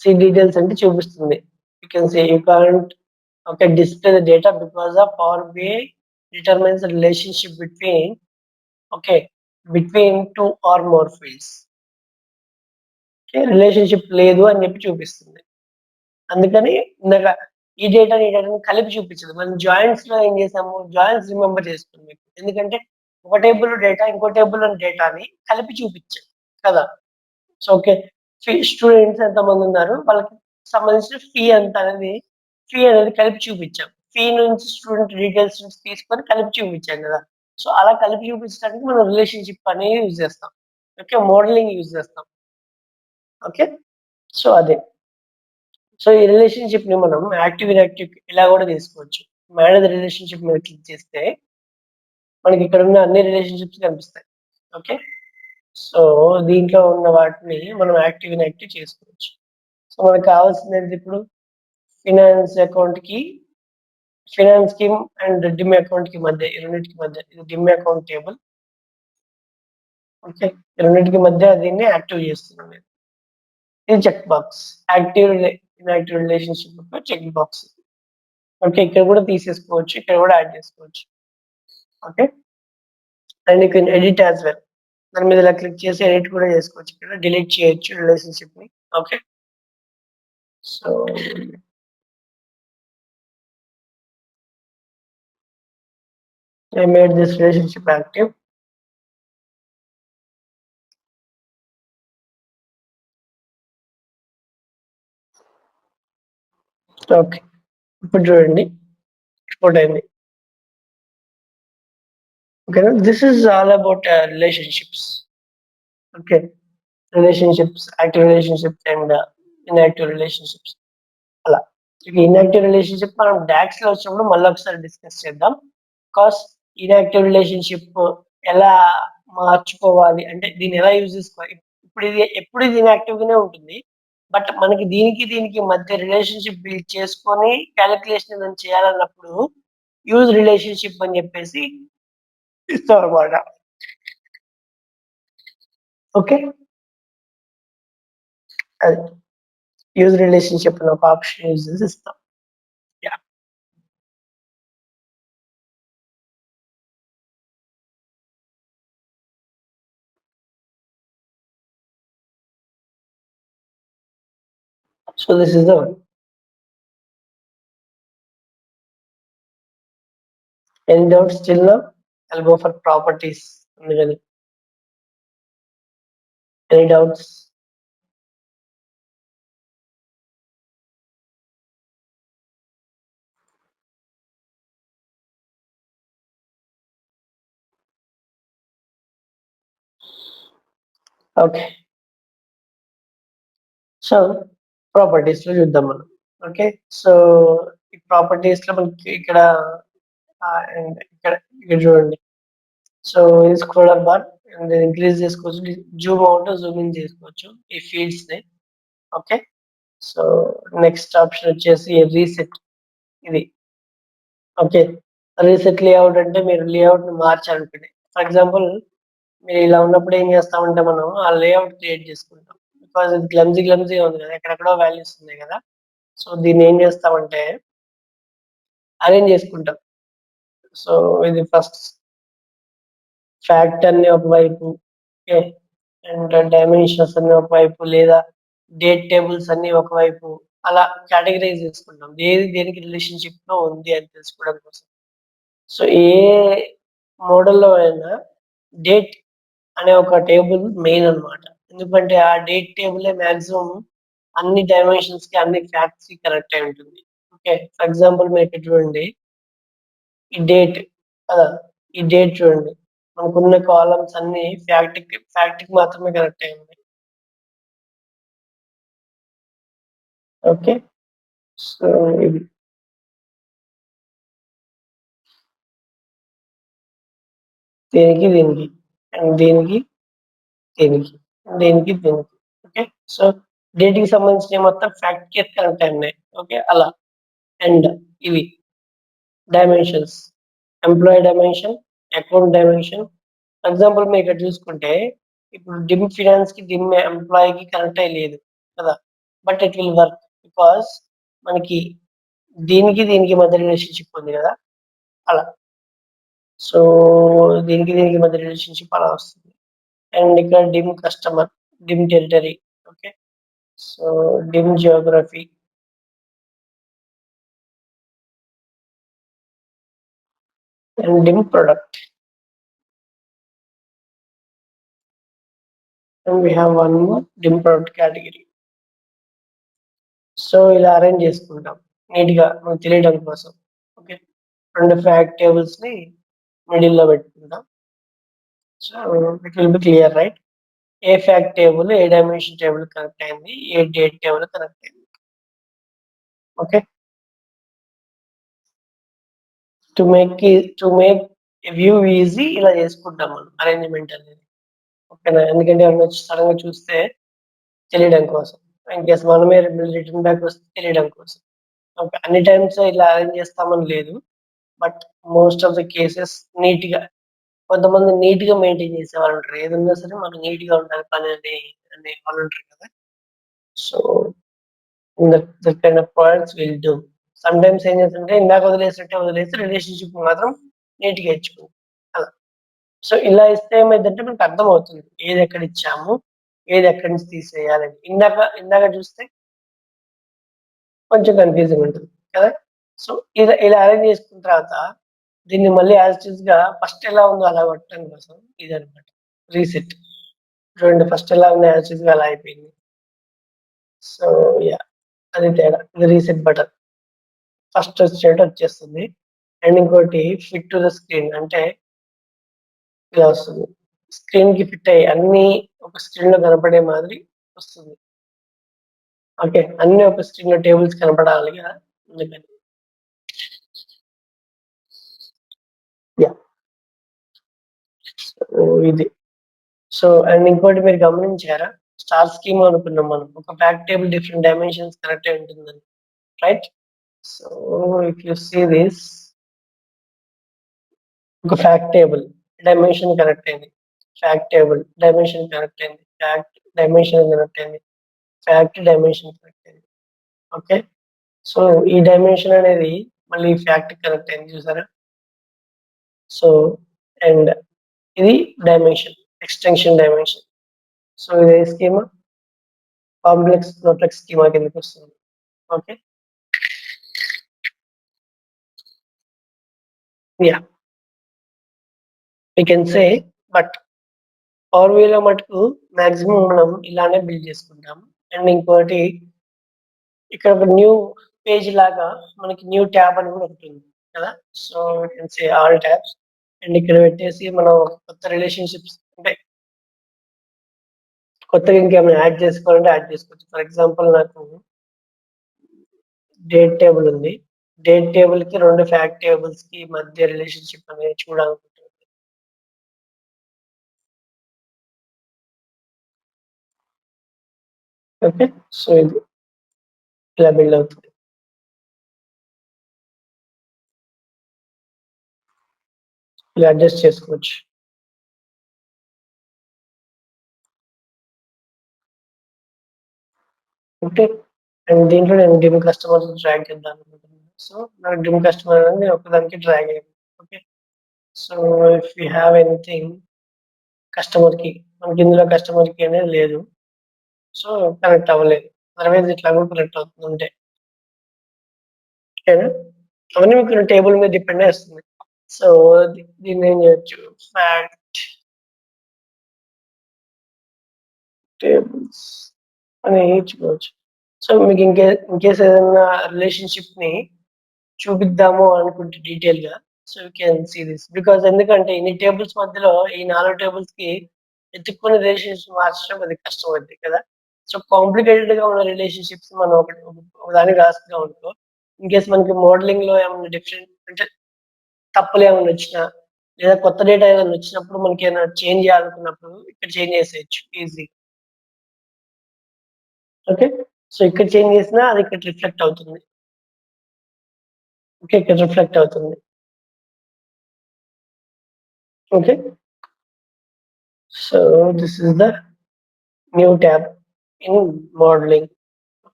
See details అంటే చూపిస్తుంది. You can say you can't okay. Display the data because of power BI determines the relationship okay. Between 2 or more fields. Okay. Relationship లేదు అని చెప్పి చూపిస్తుంది. అందుకని ఇందాక ఈ డేటాని కలిపి చూపించదు. మనం జాయింట్స్‌లో ఏం చేసాము, జాయింట్స్ రిమెంబర్ చేసుకున్నాం మీకు. ఎందుకంటే ఒక టేబుల్‌లో డేటా, ఇంకో టేబుల్‌లోని డేటాని కలిపి చూపించాం కదా! So, okay. స్టూడెంట్స్ ఎంతమందున్నారు, వాళ్ళకి సంబంధించిన ఫీ అనేది కలిపి చూపించాం. ఫీ నుంచి స్టూడెంట్ డీటెయిల్స్ నుంచి తీసుకొని కలిపి చూపించాం గదా! సో, అలా కలిపి చూపించడానికి మనం రిలేషన్‌షిప్ అనేది యూజ్ చేస్తాం. ఓకే. మోడలింగ్ యూజ్ చేస్తాం. ఓకే. సో అదే. సో ఈ రిలేషన్షిప్ ని మనం యాక్టివ్ ఇన్యాక్టివ్ ఇలా కూడా తీసుకోవచ్చు. మేనేజ్ రిలేషన్షిప్ మీద క్లిక్ చేస్తే మనకి ఇక్కడ ఉన్న అన్ని రిలేషన్షిప్స్ కనిపిస్తాయి. ఓకే. సో దీంట్లో ఉన్న వాటిని మనం యాక్టివ్ ఇన్యాక్టివ్ చేసుకోవచ్చు. సో మనకు కావాల్సింది ఏంటి ఇప్పుడు ఫినాన్స్ కి అండ్ డిమ్ అకౌంట్ కి మధ్య ఈ రెండింటికి మధ్య ఇది డిమ్ అకౌంట్ టేబుల్. ఓకే. ఈ రెండింటికి మధ్య దీన్ని యాక్టివ్ చేస్తున్నాను నేను. ఇది check box. Active inactive relationship యొక్క చెక్ బాక్స్. ఓకే. ఇక్కడ కూడా తీసేసుకోవచ్చు. ఇక్కడ కూడా యాడ్ చేసుకోవచ్చు. Okay. And you can edit as well. దాని మీద ఇలా క్లిక్ చేసి ఎడిట్ కూడా చేసుకోవచ్చు. ఇక్కడ డిలీట్ చేయొచ్చు రిలేషన్షిప్ ని. Okay. So I made this relationship active. Okay. ఇప్పుడు చూడండి ఎక్స్పోర్ట్ అయింది. ఓకేనా. This is all about relationships. Okay. Relationships, active relationships and inactive relationships అలా. ఇన్యాక్టివ్ రిలేషన్షిప్ మనం డాక్స్ లో వచ్చినప్పుడు మళ్ళీ ఒకసారి డిస్కస్ చేద్దాం. బికాస్ ఇన్యాక్టివ్ రిలేషన్షిప్ ఎలా మార్చుకోవాలి అంటే దీన్ని ఎలా యూజ్ చేసుకోవాలి. ఎప్పుడు ఇది ఇన్యాక్టివ్ గానే ఉంటుంది. బట్ మనకి దీనికి మధ్య రిలేషన్షిప్ బిల్డ్ చేసుకొని క్యాలిక్యులేషన్ ఏదైనా చేయాలన్నప్పుడు యూజ్ రిలేషన్షిప్ అని చెప్పేసి ఇస్తాం అనమాట. ఓకే. అది యూజ్ రిలేషన్షిప్ అని ఒక ఆప్షన్ యూజ్ చేసి ఇస్తాం. Yeah. So this is the one. Any doubts still now? I'll go for properties. Any doubts? Okay. So properties లో చూద్దాం మనం. ఓకే. సో ఈ ప్రాపర్టీస్ లో మనకి ఇక్కడ అండ్ ఇక్కడ చూడండి. సో ఇది స్క్రోలర్ బార్ అండ్ ఇంక్రీజ్ చేసుకోవచ్చు, జూమ్ అవుట్ జూమ్ ఇన్ చేసుకోవచ్చు ఈ ఫీల్డ్స్ ని. ఓకే. సో నెక్స్ట్ ఆప్షన్ వచ్చేసి రీసెట్. ఇది ఓకే. రీసెట్ లేఅవుట్ అంటే మీరు లేఅవుట్ ని మార్చాలనుకోండి. ఫర్ ఎగ్జాంపుల్ మీరు ఇలా ఉన్నప్పుడు ఏం చేస్తామంటే మనం ఆ లేఅవుట్ క్రియేట్ చేసుకుంటాం. బికాజ్ ఇది గ్లమ్జీగా ఉంది కదా, ఎక్కడెక్కడో వాల్యూస్ ఉన్నాయి కదా. సో దీన్ని ఏం చేస్తామంటే అరేంజ్ చేసుకుంటాం. సో ఇది ఫస్ట్ ఫ్యాక్ట్ అన్ని ఒకవైపు, ఓకే, అండ్ డైమెన్షన్స్ అన్ని ఒకవైపు, లేదా డేట్ టేబుల్స్ అన్ని ఒకవైపు, అలా కేటగిరైజ్ చేసుకుంటాం ఏది దేనికి రిలేషన్షిప్ లో ఉంది అని తెలుసుకోవడం కోసం. సో ఏ మోడల్లో అయినా డేట్ అనే ఒక టేబుల్ మెయిన్ అన్నమాట. ఎందుకంటే ఆ డేట్ టేబులే మాక్సిమం అన్ని డైమెన్షన్స్ కి అన్ని ఫ్యాక్ట్స్ కి కనెక్ట్ అయి ఉంటుంది. ఓకే. ఫర్ ఎగ్జాంపుల్ మీరు ఇక్కడ చూడండి ఈ డేట్ కదా, ఈ డేట్ చూడండి మనకున్న కాలమ్స్ అన్ని ఫ్యాక్ట్ కి మాత్రమే కనెక్ట్ అయి ఉన్నాయి. ఓకే. సో ఇది దీనికి అండ్ దీనికి దీనికి. ఓకే. సో డేట్ కి సంబంధించిన మొత్తం ఫ్యాక్ట్ కి కనెక్ట్ అయి ఉన్నాయి. ఓకే. అలా అండ్ ఇవి dimensions, employee dimension, account dimension. For example మీరు ఇక్కడ చూసుకుంటే ఇప్పుడు డిమ్ ఫినాన్స్ కి డిమ్ ఎంప్లాయీ కి కనెక్ట్ అయ్యి లేదు కదా, but it will work because మనకి దీనికి మధ్య రిలేషన్షిప్ ఉంది కదా, అలా. సో దీనికి మధ్య రిలేషన్షిప్ అలా వస్తుంది. అండ్ ఇక్కడ dim customer, dim territory. Okay. So dim Geography and dim product. And we have one more dim product category. So ఇలా అరేంజ్ చేసుకుంటాం నీట్ గా మనకు తెలియడం కోసం. ఓకే. రెండు ఫ్యాక్ట్ టేబుల్స్ ని మిడిల్ లో పెట్టుకుంటాం. So it will be clear, right? A fact table, A dimension table connect అయింది, ఏ డేట్ టేబుల్ కనెక్ట్ అయింది. Okay, to make view easy ఇలా చేసుకుంటాం మనం అరేంజ్మెంట్ అనేది. ఓకేనా, ఎందుకంటే ఎవరైనా వచ్చి సడన్ గా చూస్తే తెలియడం కోసం, ఇన్ కేస్ మనమే రిటర్న్ బ్యాక్ వస్తే తెలియడం కోసం. ఓకే, అన్ని టైమ్స్ ఇలా అరేంజ్ చేస్తామని లేదు, but most of the cases neat గా, కొంతమంది నీట్ గా మెయింటైన్ చేసే వాళ్ళు ఉంటారు. ఏదన్నా సరే మనకు నీట్ గా ఉండాలి పని అనే వాళ్ళు ఉంటారు కదా. So that kind of points will do. Some times ఏం చేస్తుంటే ఇందాక వదిలేసి రిలేషన్షిప్ మాత్రం నీట్ గా ఇచ్చుకుంటాం అలా. సో ఇలా ఇస్తే ఏమైందంటే మనకు అర్థం అవుతుంది ఏది ఎక్కడ ఇచ్చాము, ఏది ఎక్కడి నుంచి తీసేయాలని. ఇందాక చూస్తే కొంచెం కన్ఫ్యూజింగ్ ఉంటుంది కదా. సో ఇలా అరేంజ్ చేసుకున్న తర్వాత దీన్ని మళ్ళీ యాజ్ గా ఫస్ట్ ఎలా ఉందో అలా కొట్టడం కోసం ఇది అనమాట రీసెట్. చూడండి, ఫస్ట్ ఎలా ఉందో యాజ్ గా అలా అయిపోయింది. సో యా, అది తేడా. ఇది రీసెట్ బటన్ ఫస్ట్ వచ్చేటట్టు వచ్చేస్తుంది. అండ్ ఇంకోటి ఫిట్ టు ద స్క్రీన్ అంటే ఇలా వస్తుంది. స్క్రీన్ కి ఫిట్ అయ్యి అన్ని ఒక స్క్రీన్ లో కనపడే మాదిరి వస్తుంది. ఓకే, అన్ని ఒక స్క్రీన్ లో టేబుల్స్ కనపడాలి కదా, అందుకని. యా, ఇది. సో అండ్ ఇంకోటి మీరు గమనించారా, స్టార్ స్కీమ్ అనుకున్నాం మనం, ఒక fact table different dimensions connect అయి ఉంటుందని, right. So if you see this, ఒక ఫ్యాక్ట్ టేబుల్ డైమెన్షన్ కనెక్ట్ అయింది, ఫ్యాక్ట్ టేబుల్ డైమెన్షన్ కనెక్ట్ అయింది, ఫ్యాక్ట్ డైమెన్షన్ కనెక్ట్ అయింది, ఫ్యాక్ట్ డైమెన్షన్ కనెక్ట్ అయింది. ఓకే, సో ఈ డైమెన్షన్ అనేది మళ్ళీ ఫ్యాక్ట్ కనెక్ట్ అయింది, చూసారా. సో అండ్ ఇది డైమెన్షన్, ఎక్స్టెన్షన్ డైమెన్షన్. సో ఇది స్కీమా కాంప్లెక్స్ ప్రోటెక్స్ స్కీమా కిందకి వస్తుంది. Okay, yeah, we can say, but power లో మటుకు మాక్సిమం మనం ఇలానే బిల్డ్ చేసుకుంటాం. అండ్ ఇంకోటి, ఇక్కడ ఒక న్యూ పేజ్ లాగా మనకి న్యూ ట్యాబ్ అని కూడా ఒకటి ఉంది కదా. So we can say all tabs. And ఇక్కడ పెట్టేసి మనం కొత్త రిలేషన్షిప్స్ అంటే కొత్తగా ఇంకేమైనా యాడ్ చేసుకోవాలంటే యాడ్ చేసుకోవచ్చు. ఫర్ ఎగ్జాంపుల్ నాకు డేట్ టేబుల్ ఉంది, డేట్ టేబుల్ కి రెండు ఫ్యాక్ట్ టేబుల్స్ కి మధ్య రిలేషన్షిప్ అనేది చూడాలనుకుంటున్నాను. ఓకే, సో ఇది ఇలా బిల్డ్ అవుతుంది. ఇలా అడ్జస్ట్ చేసుకోవచ్చు. ఓకే, అండ్ దీంట్లో నేను డిమ్ కస్టమర్ డ్రాగ్ చేద్దాం అనుకుంటున్నాను. సో నాకు డిమ్ కస్టమర్ అనేది నేను ఒకదానికి డ్రాగ్ అయ్యాను. Okay, so if you have anything customer కి, మనకి ఇందులో కస్టమర్ కి అనేది లేదు, సో కనెక్ట్ అవ్వలేదు. అదర్వైజ్ ఇట్లా కూడా కనెక్ట్ అవుతుంది అంటే. ఓకేనా, అవన్నీ మీకు టేబుల్ మీద డిపెండ్ చేస్తుంది. సో దీన్ని ఏం చేయొచ్చు, ఫ్యాక్ట్ టేబుల్స్ అని చూడవచ్చు. సో మీకు ఇంకేస్ ఏదైనా రిలేషన్షిప్ ని చూపిద్దాము అనుకుంటే డీటెయిల్ గా, so you can see this. Because ఎందుకంటే ఇన్ని టేబుల్స్ మధ్యలో ఈ 4 టేబుల్స్ కి ఎత్తుక్కునే రిలేషన్షిప్ మార్చడం అది కష్టం అవుతుంది కదా. సో కాంప్లికేటెడ్ గా ఉన్న రిలేషన్షిప్స్ మనం ఒక దానికి రాసుకున్నాం అనుకో, ఇన్ కేస్ మనకి మోడలింగ్ లో ఏమైనా డిఫరెంట్ అంటే తప్పులు ఏమైనా వచ్చినా, లేదా కొత్త డేటా ఏదైనా వచ్చినప్పుడు మనకి ఏమైనా చేంజ్ చేయాలనుకున్నప్పుడు ఇక్కడ చేంజ్ చేసేయచ్చు ఈజీ. ఓకే, సో ఇక్కడ చేంజ్ చేసినా అది ఇక్కడ రిఫ్లెక్ట్ అవుతుంది. ఓకే, ఇక్కడ రిఫ్లెక్ట్ అవుతుంది. Okay, so this is the new tab in modelling.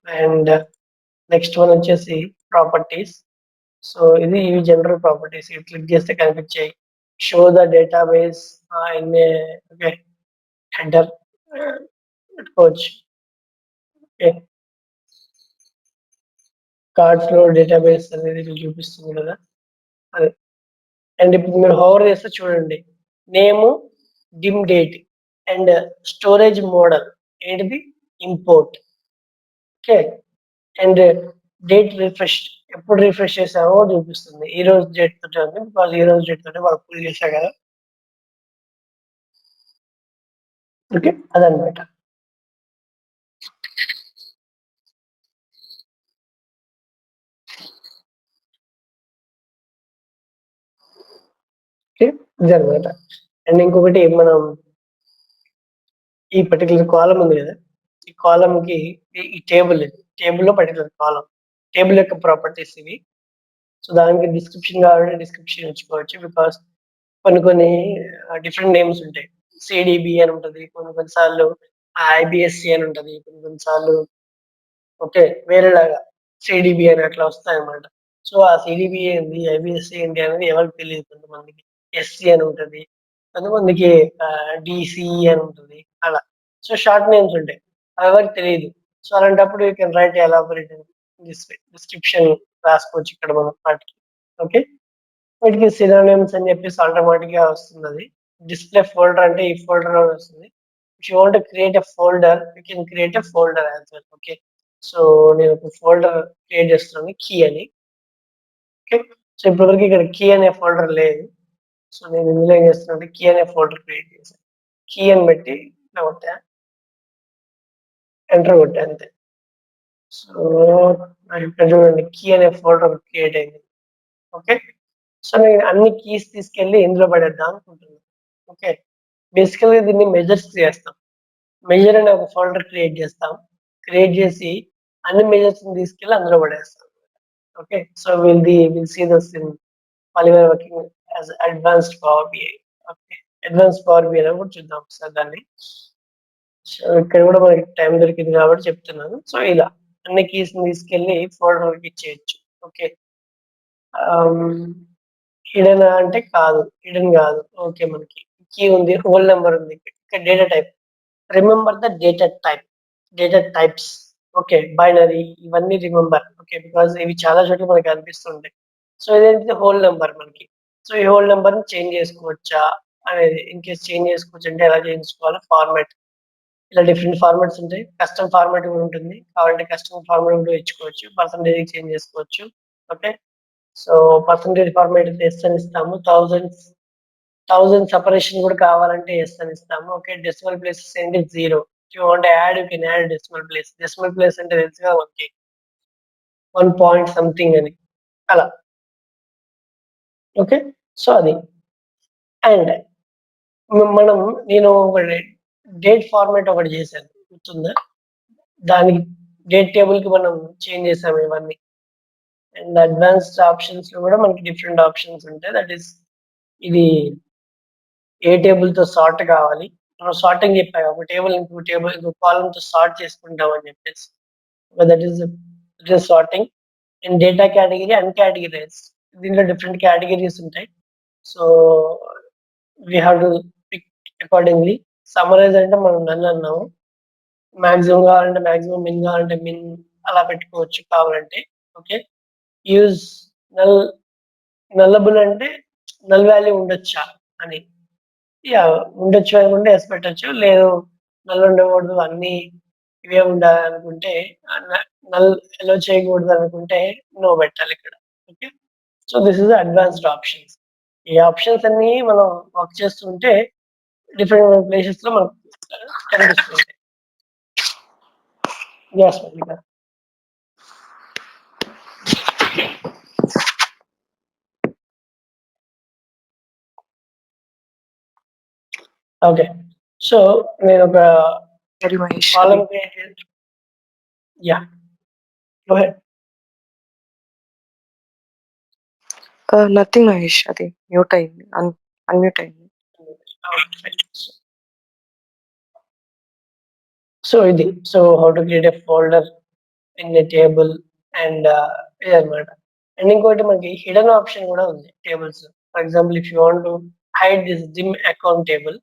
And next one వచ్చేసి ప్రాపర్టీస్. సో ఇది ఇవి జనరల్ ప్రాపర్టీస్, ఇవి క్లిక్ చేస్తే కనిపించాయి. Show the database in okay header పెట్టుకోవచ్చు. ఓకే, కార్డ్స్ లో డేటాబేస్ అనేది ఇది చూపిస్తుంది కదా అది. అండ్ ఇప్పుడు మీరు హోవర్ చేస్తే చూడండి, name, dim date and storage model ఏంటిది, import. Okay, and date refresh, ఎప్పుడు రిఫ్రెష్ చేసామో చూపిస్తుంది. ఈ రోజు డేట్ తోటే ఉంది, వాళ్ళు ఈ రోజు డేట్ తోటే వాళ్ళు పుల్ చేశా కదా. ఓకే, అదనమాట. ఓకే, ఇదనమాట. అండ్ ఇంకొకటి మనం ఈ పర్టికులర్ కాలమ్ ఉంది కదా, ఈ కాలమ్‌కి ఈ టేబుల్ ఇది. టేబుల్‌లో పర్టికులర్ కాలమ్. టేబుల్ యొక్క ప్రాపర్టీస్ ఇవి. సో, దానికి డిస్క్రిప్షన్ కావాలంటే డిస్క్రిప్షన్ ఇచ్చుకోవచ్చు. బికాస్ కొన్ని కొన్ని డిఫరెంట్ నేమ్స్ ఉంటాయి. సిడిబి అని ఉంటది. కొన్ని కొన్ని సార్లు ఐబీఎస్‌సి అని ఉంటది. కొన్ని కొన్ని సార్లు ఓకే, వేరేలాగా సిడిబి అని అట్లా వస్తాయన్నమాట. సో, ఆ సిడిబి ఏంది? ఐబీఎస్‌సి ఏంటి? అనేది ఎవరికీ తెలీదు కొంతమందికి. ఎస్‌సి అని ఉంటది. కొంతమందికి డీసీఈ అని ఉంటది. అలా. సో, షార్ట్ నేమ్స్ ఉంటాయి. అవి ఎవరికీ తెలీదు. సో, అలాంటప్పుడు you can write elaborate this way. Description రాసుకోవచ్చు ఇక్కడ మనం వాటికి. ఓకే. వీటికి సినోనిమ్స్ అని చెప్పేసి ఆటోమేటిక్‌గా వస్తుందది. డిస్‌ప్లే ఫోల్డర్ అంటే ఈ ఫోల్డర్ అని వస్తుంది. If you want to create a folder, you can create a folder as well. Okay. So, నేను ఒక ఫోల్డర్ క్రియేట్ చేస్తున్నాను కీ అని. ఓకే. సో, ఇప్పటివరకు ఇక్కడ కీ అనే ఫోల్డర్ లేదు. సో, నేను ఇందులో ఏం చేస్తున్నానంటే కీ అనే ఫోల్డర్ క్రియేట్ చేశాను. కీ అని పెట్టి ఇట్లా కొట్టా. ఎంటర్ కొట్టా అంతే. సో, నాకు ఇక్కడ చూడండి కీ అనే ఫోల్డర్ క్రియేట్ అయింది. ఓకే. సో, నేను అన్ని కీస్ తీసుకెళ్ళి ఇందులో పడేద్దాం అనుకుంటున్నాను. ఓకే. బేసికల్‌గా దీన్ని మెజర్స్ చేస్తాం. మెజర్ అనే ఒక ఫోల్డర్ క్రియేట్ చేస్తాం. క్రియేట్ చేసి అన్ని మెజర్స్‌ని తీసుకెళ్ళి అందులో పడేస్తాం. Okay. So, will see this in while we are working as advanced Power BI. Okay. Advanced power BI అని కూడా చూద్దాం ఒకసారి దాన్ని. సో, ఇక్కడ కూడా మనకి టైం దొరికింది కాబట్టి చెప్తున్నాను. సో, ఇలా అన్ని కీస్‌ని తీసుకెళ్ళి ఫోల్డర్‌లోకి ఇచ్చేయొచ్చు. ఓకే. ఆహ్, హిడెనా అంటే కాదు. హిడెన్ కాదు. ఓకే. మనకి కీ ఉంది. రోల్ నంబర్ ఉంది. ఇక్కడ data type. Remember the data type. Data types. Okay. Binary ఇవన్నీ రిమెంబర్. ఓకే. బికాజ్ ఇవి చాలా చోట్ల మనకు కనిపిస్తుంటాయి. సో, ఇదేంటిది హోల్ నంబర్ మనకి. సో, ఈ హోల్ నంబర్‌ని చేంజ్ చేసుకోవచ్చా అనేది. ఇన్ కేస్ చేంజ్ చేసుకోవచ్చు అంటే ఎలా చేయించుకోవాలి? ఫార్మాట్. ఇలా డిఫరెంట్ ఫార్మాట్స్ ఉంటాయి. కస్టమ్ ఫార్మాట్ కూడా ఉంటుంది. కావాలంటే కస్టమ్ ఫార్మాట్ కూడా ఇచ్చుకోవచ్చు. పర్సెంటేజ్‌కి చేంజ్ చేసుకోవచ్చు. ఓకే. సో, పర్సెంటేజ్ ఫార్మాట్ అయితే యెస్ అని ఇస్తాము. థౌసండ్ సెపరేషన్ కూడా కావాలంటే యెస్ అని ఇస్తాము. ఓకే. డెసిమల్ ప్లేసెస్ ఏంటి 0. If you want to add you can add decimal place. Decimal place అంటే తెలుసుగా మనకి 1 పాయింట్ సంథింగ్ అని. అలా. ఓకే. సో, అది. అండ్ మనం నేను ఒకటి డేట్ ఫార్మాట్ ఒకటి చేశాను. గుర్తుందా? దానికి డేట్ టేబుల్‌కి మనం చేంజ్ చేసాము ఇవన్నీ. అండ్ అడ్వాన్స్డ్ ఆప్షన్స్‌లో కూడా మనకి డిఫరెంట్ ఆప్షన్స్ ఉంటాయి. దట్ ఈస్ ఇది ఏ టేబుల్‌తో సార్ట్ కావాలి. మనం సార్టింగ్ చెప్పాము. ఒక టేబుల్ ఇంకో టేబుల్ ఇంకో కాలమ్‌తో సార్ట్ చేసుకుంటాం అని చెప్పేసి. That is sorting. And data category, uncategorized. దీంట్లో డిఫరెంట్ కేటగరీస్ ఉంటాయి. So, we have to pick accordingly. Summarize అంటే మనం నన్ అన్నాము. మాక్సిమం కావాలంటే మాక్సిమం, మిన్ కావాలంటే మిన్ అలా పెట్టుకోవచ్చు కావాలంటే. ఓకే. యూజ్ నల్ నల్లబుల్ అంటే నల్ వాల్యూ ఉండొచ్చా అని. యాహ్! ఉండొచ్చు అనుకుంటే యెస్ పెట్టొచ్చు. లేదు నల్ ఉండకూడదు అన్నీ ఇవే ఉండాలనుకుంటే నల్ అలో చేయకూడదు అనుకుంటే నో పెట్టాలిక్కడ. Okay. So, this is advanced options. ఈ ఆప్షన్స్ అన్నీ మనం వర్క్ చేస్తుంటే డిఫరెంట్ ప్లేసెస్‌లో మనకు కనిపిస్తుంటాయి. యెస్ మల్లిక. ఓకే. సో, నేనొక Sorry, Mahesh. కాలమ్ క్రియేట్ చేసి yeah! Go ahead. Nothing, Mahesh. అది మ్యూట్ అయింది. అన్‌మ్యూట్ అయింది. సో, ఇది. So, how to create a folder in a table and ఇదనమాట. అండ్ ఇంకోటి మనకి హిడెన్ ఆప్షన్ కూడా ఉంది tables. For example if you want to hide this gym account table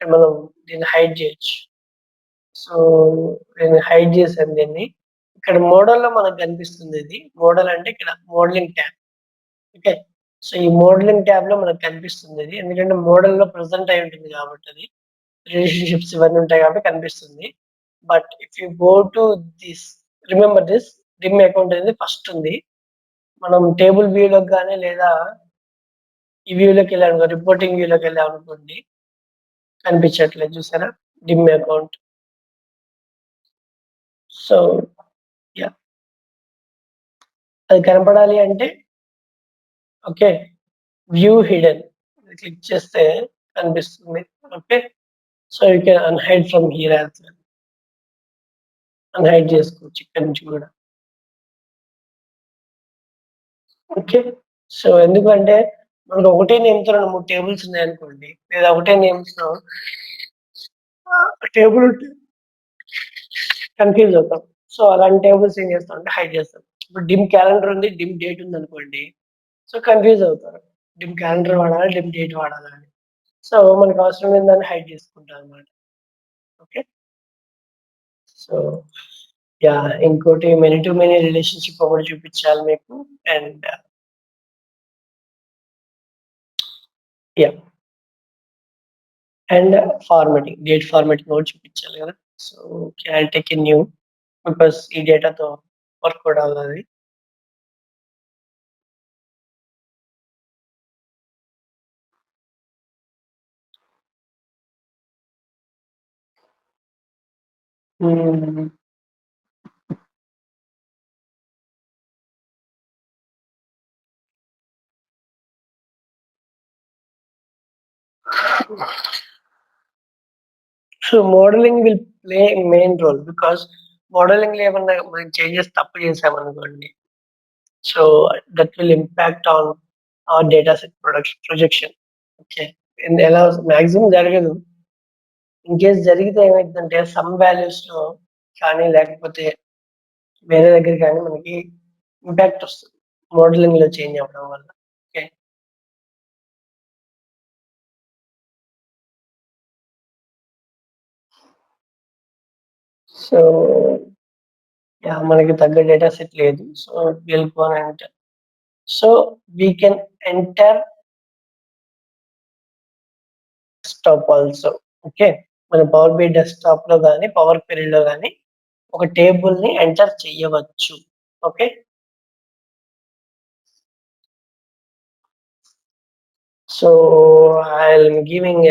మనం దీన్ని హైడ్ చేయొచ్చు. సో, నేను హైడ్ చేశాను దీన్ని. ఇక్కడ మోడల్‌లో మనకు కనిపిస్తుంది ఇది. మోడల్ అంటే ఇక్కడ మోడలింగ్ ట్యాబ్. ఓకే. సో, ఈ మోడలింగ్ ట్యాబ్‌లో మనకు కనిపిస్తుంది ఇది. ఎందుకంటే మోడల్‌లో ప్రెజెంట్ అయి ఉంటుంది కాబట్టి అది. రిలేషన్‌షిప్స్ ఇవన్నీ ఉంటాయి కాబట్టి కనిపిస్తుంది. But if you go to this remember this dim account అనేది ఫస్ట్ ఉంది. మనం టేబుల్ వ్యూలోకి గాని లేదా ఈ వ్యూలోకి వెళ్ళామనుకో రిపోర్టింగ్ వ్యూలోకి వెళ్ళామనుకోండి కనిపించట్లేదు చూసారా? dim account. సో యా అది కనపడాలి అంటే ఓకే వ్యూ హిడెన్ క్లిక్ చేస్తే కనిపిస్తుంది. Okay so you can unhide from here as well. Unhide చేసుకోవచ్చు ఇక్కడ నుంచి కూడా. ఓకే సో ఎందుకంటే మనకు ఒకటే నేమ్స్ 2-3 టేబుల్స్ ఉన్నాయనుకోండి, లేదా ఒకటే నేమ్స్ లో టేబుల్ ఉంటే కన్ఫ్యూజ్ అవుతాం. సో అలాంటి టేబుల్స్ ఏం చేస్తాం అంటే హైడ్ చేస్తాం. ఇప్పుడు డిమ్ క్యాలెండర్ ఉంది, డిమ్ డేట్ ఉంది అనుకోండి, సో కన్ఫ్యూజ్ అవుతారు. డిమ్ క్యాలెండర్ వాడాలా, డిమ్ డేట్ వాడాలా అని. సో మనకు అవసరమైన దాన్ని హైడ్ చేసుకుంటాం అనమాట. ఓకే సో యా ఇంకోటి మెనీ టు మెనీ రిలేషన్షిప్ ఒకటి చూపించాలి మీకు. And yeah and formatting, date formatting కూడా చూపించాలి కదా. So I take a new because ఈ డేటాతో వర్క్ కూడా అవ్వాలి. So modelling will play main role because modelling లో ఏమన్నా మనం చేంజెస్ తప్పు చేసామనుకోండి, so that will impact on hour data set projection. Okay ఎలా మాక్సిమం జరగదు. ఇన్ కేస్ జరిగితే ఏమైందంటే సమ్ వాల్యూస్ లో కానీ లేకపోతే వేరే దగ్గర కానీ మనకి ఇంపాక్ట్ వస్తుంది మోడలింగ్ లో చేంజ్ అవ్వడం వల్ల. ఓకే సో యా మనకి తగ్గ డేటా సెట్ లేదు. సో వెళ్ళిపోవాలంటే so we can enter desktop also. Okay మన పవర్ బి డెస్క్టాప్ లో కానీ పవర్ క్వెరీ లో కానీ ఒక టేబుల్ ని ఎంటర్ చేయవచ్చు. Okay so I'm giving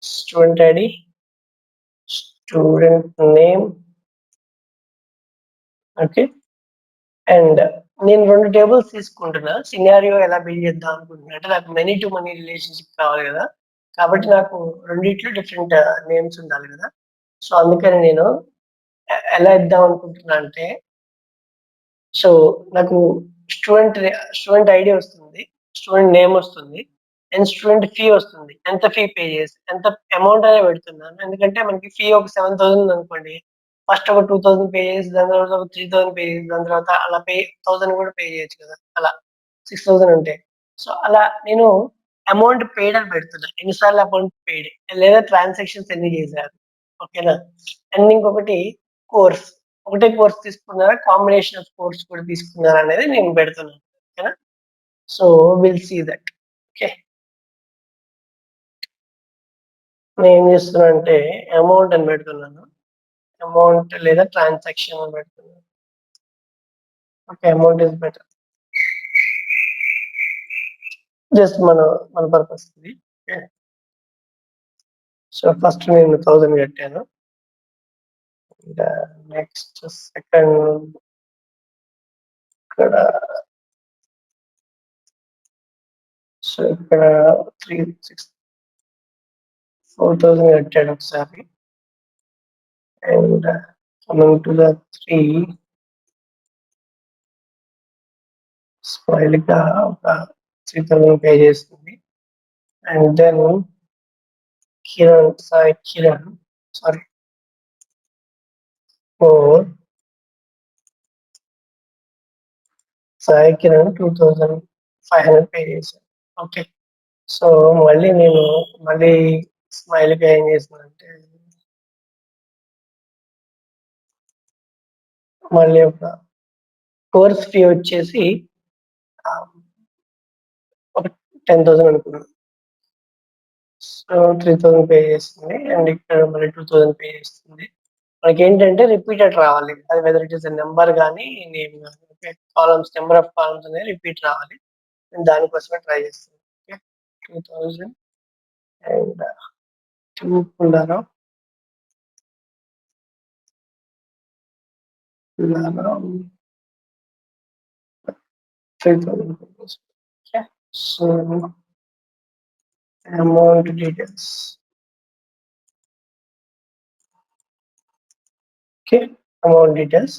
student ID, student name. Okay and నేను 2 టేబుల్స్ తీసుకుంటున్నా. సినారియో ఎలా బిల్డ్ చేద్దాం అనుకుంటున్నా అంటే నాకు మెనీ టు మనీ రిలేషన్షిప్ కావాలి కదా, కాబట్టి నాకు రెండిట్లో డిఫరెంట్ నేమ్స్ ఉండాలి కదా. సో అందుకని నేను ఎలా ఇద్దాం అనుకుంటున్నా అంటే సో నాకు స్టూడెంట్ స్టూడెంట్ ఐడి వస్తుంది, స్టూడెంట్ నేమ్ వస్తుంది, అండ్ స్టూడెంట్ ఫీ వస్తుంది. ఎంత ఫీ పే చేసి ఎంత అమౌంట్ అనే పెడుతున్నాను. ఎందుకంటే మనకి ఫీ ఒక 7,000 అనుకోండి, ఫస్ట్ ఒక 2,000 పే చేసి దాని తర్వాత ఒక 3,000 పే చేసి దాని తర్వాత అలా 1,000 కూడా పే చేయొచ్చు కదా, అలా 6,000 ఉంటాయి. సో అలా నేను అమౌంట్ పెయిడ్ అని పెడుతున్నా, ఎన్నిసార్లు అమౌంట్ పెయిడ్ లేదా ట్రాన్సాక్షన్స్ ఎన్ని చేశారు. ఓకేనా అండ్ ఇంకొకటి కోర్స్, ఒకటే కోర్స్ తీసుకున్నారా, కాంబినేషన్ ఆఫ్ కోర్స్ కూడా తీసుకున్నారా అనేది నేను పెడుతున్నాను. ఓకేనా so will see that. Okay నేను ఏం చేస్తున్నా అంటే అమౌంట్ అని పెడుతున్నాను, అమౌంట్ లేదా ట్రాన్సాక్షన్ అని పెడుతున్నాను. Okay amount is better, just మన పర్పస్ ఇది. ఓకే సో ఫస్ట్ నేను 1,000 కట్టాను. నెక్స్ట్ సెకండ్ ఇక్కడ సో ఇక్కడ 4,000 కట్టాడు ఒకసారి. And coming to the 3 smile గా ఒక 3,000 పే చేస్తుంది. And then Kiran sorry 4 Sai Kiran 2,500 pay చేశాను. ఓకే సో మళ్ళీ స్మైల్ గా ఏం చేసిందంటే మళ్ళీ ఒక కోర్స్ ఫీ వచ్చేసి ఒక 10,000 అనుకున్నాను. సో 3,000 పే చేస్తుంది అండ్ ఇక్కడ మళ్ళీ 2,000 పే చేస్తుంది. మనకి ఏంటంటే రిపీటెడ్ రావాలి, అది వెదర్ ఇట్ ఇస్ నెంబర్ కానీ నేమ్ కానీ. Okay columns number of columns అనేది రిపీట్ రావాలి, నేను దానికోసమే ట్రై చేస్తాను. Okay 2,000 and 2 Pullarao around 3,000 rupees. Okay. So amount details. Okay. Amount details.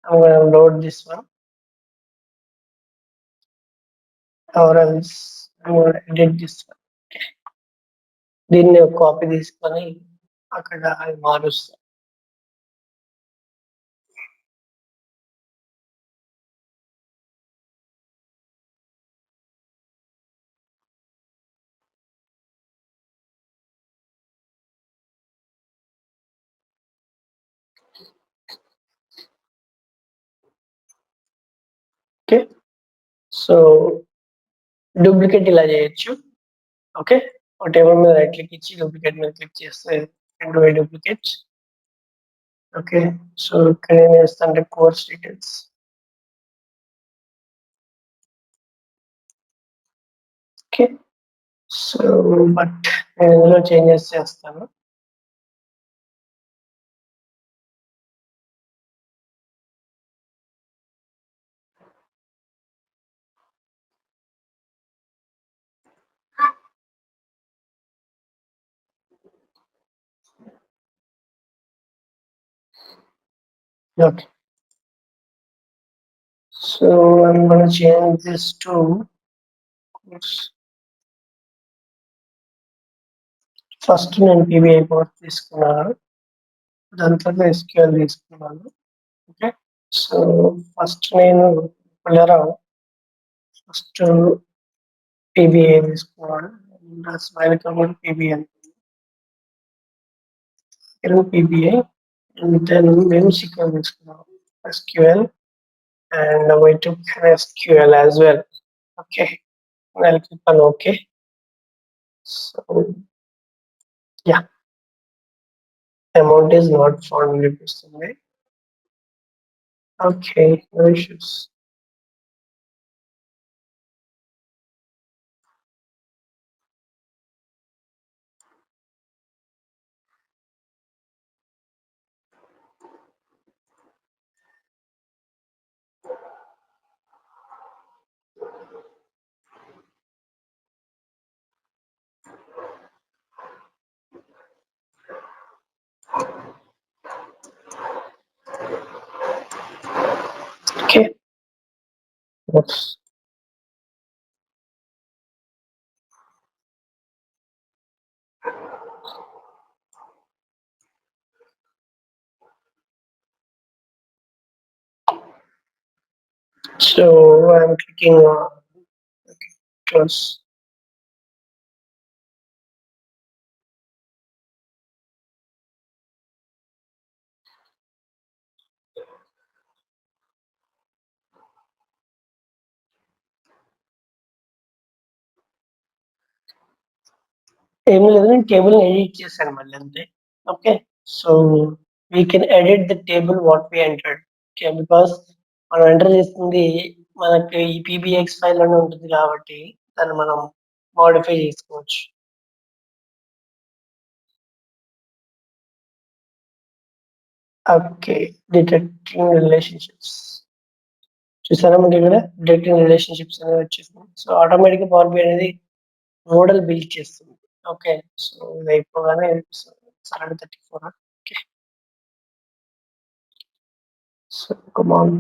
I'm gonna load this one, or else I'm gonna edit this one. దీన్ని ఒక copy తీసుకొని అక్కడ అది మారుస్తా. ఓకే. సో డూప్లికేట్ ఇలా చేయొచ్చు. ఓకే. ఒక టేబుల్ మీద రైట్ క్లిక్ ఇచ్చి డూప్లికేట్ మీద క్లిక్ చేస్తే డూప్లికేట్. ఓకే. సో ఇక్కడ ఏం చేస్తా అంటే course details. Okay. So but నేను ఇందులో చేంజెస్ చేస్తాను. Okay. So I'm going to change this to course. First నేను పీబీఐ కోర్స్ తీసుకున్నాను, దాని తర్వాత ఎస్క్యూఎల్ తీసుకున్నాను. ఓకే. సో ఫస్ట్ నేను పుల్లారావు ఫస్ట్ పీబీఐ తీసుకున్నాను, స్మైలిక కూడా పీబీఐ పీబీఐ, అండ్ దెన్ మేము సీక్వెల్ తీసుకున్నాము SQL, and we took an SQL as well. Okay, I'll click on OK. So yeah, amount is not found recently. Okay, no issues. Okay. Oops. So I'm clicking on close. ఏమి లేదు, నేను table edit చేశాను మళ్ళీ అంతే. Okay. So we can edit the table what we entered. Okay, because మనం enter చేస్తుంది మనకి ఈ పీబీఎక్స్ ఫైల్ లోనే ఉంటుంది కాబట్టి దాన్ని మనం మోడిఫై చేసుకోవచ్చు. ఓకే, డిటెక్టింగ్ రిలేషన్షిప్స్ చూసారా మనకి ఇక్కడ డిటెక్టింగ్ రిలేషన్షిప్స్ అనేది వచ్చేసింది. సో ఆటోమేటిక్ పవర్ బి అనేది మోడల్ బిల్డ్ చేస్తుంది. ఓకే. సో ఇది అయిపోగానే 34. Okay. So come on.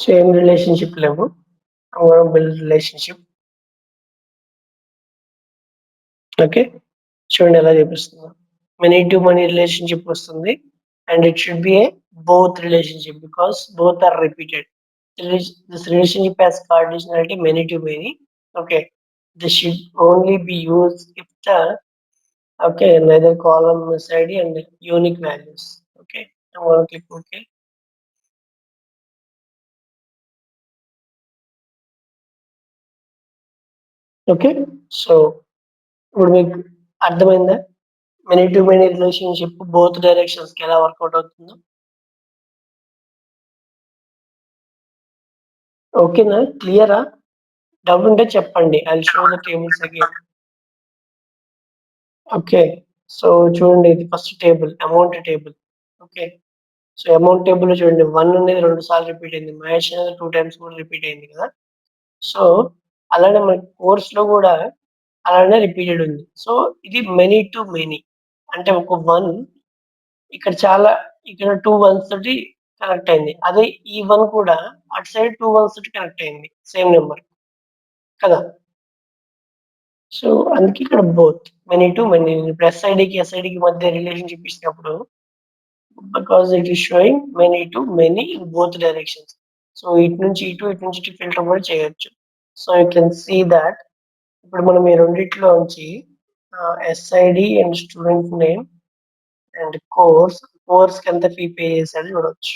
So ఏం రిలేషన్షిప్ లేవు, బిల్డ్ రిలేషన్షిప్. ఓకే, చూడండి ఎలా చూపిస్తున్నా. మనీ టు మనీ రిలేషన్షిప్ వస్తుంది, and it should be a both relationship because both are repeated. This relationship has conditionality many to many. Okay, this should only be used if the okay neither column SID and unique values. Okay, I'm going to click OK. Okay. So ఇప్పుడు మీకు అర్థమైందా many to many relationship both directions కి ఎలా work out అవుతుందో? ఓకేనా? క్లియరా? Doubt ఉంటే చెప్పండి. I'll show the tables again. Okay. So చూడండి, ఇది first table amount table. Okay. So amount table చూడండి, 1 అనేది 2 సార్లు రిపీట్ అయింది. మహేష్ అనేది 2 టైమ్స్ కూడా రిపీట్ అయింది కదా! సో అలానే మనకి కోర్స్‌లో కూడా అలానే రిపీటెడ్ ఉంది. సో ఇది మెనీ టు మెనీ. అంటే ఒక 1 ఇక్కడ చాలా, ఇక్కడ 2 వన్స్ తోటి కనెక్ట్ అయింది. అదే ఈ 1 కూడా అటు సైడ్ 2 వన్స్ తోటి కనెక్ట్ అయింది. సేమ్ నంబర్ కదా! సో అందుకే ఇక్కడ బోత్ మెనీ టు మెనీ. ఇప్పుడు ఎస్ఐడికి మధ్య రిలేషన్‌షిప్ ఇచ్చినప్పుడు, because it is showing many to many in both directions. So ఇటు నుంచి ఇటు ఫిల్టర్ కూడా చేయొచ్చు. So you can see that ఇప్పుడు మనం ఈ రెండిట్లోంచి SID and student name and కోర్స్‌కి ఎంత ఫీ పే చేశాడో చూడొచ్చు.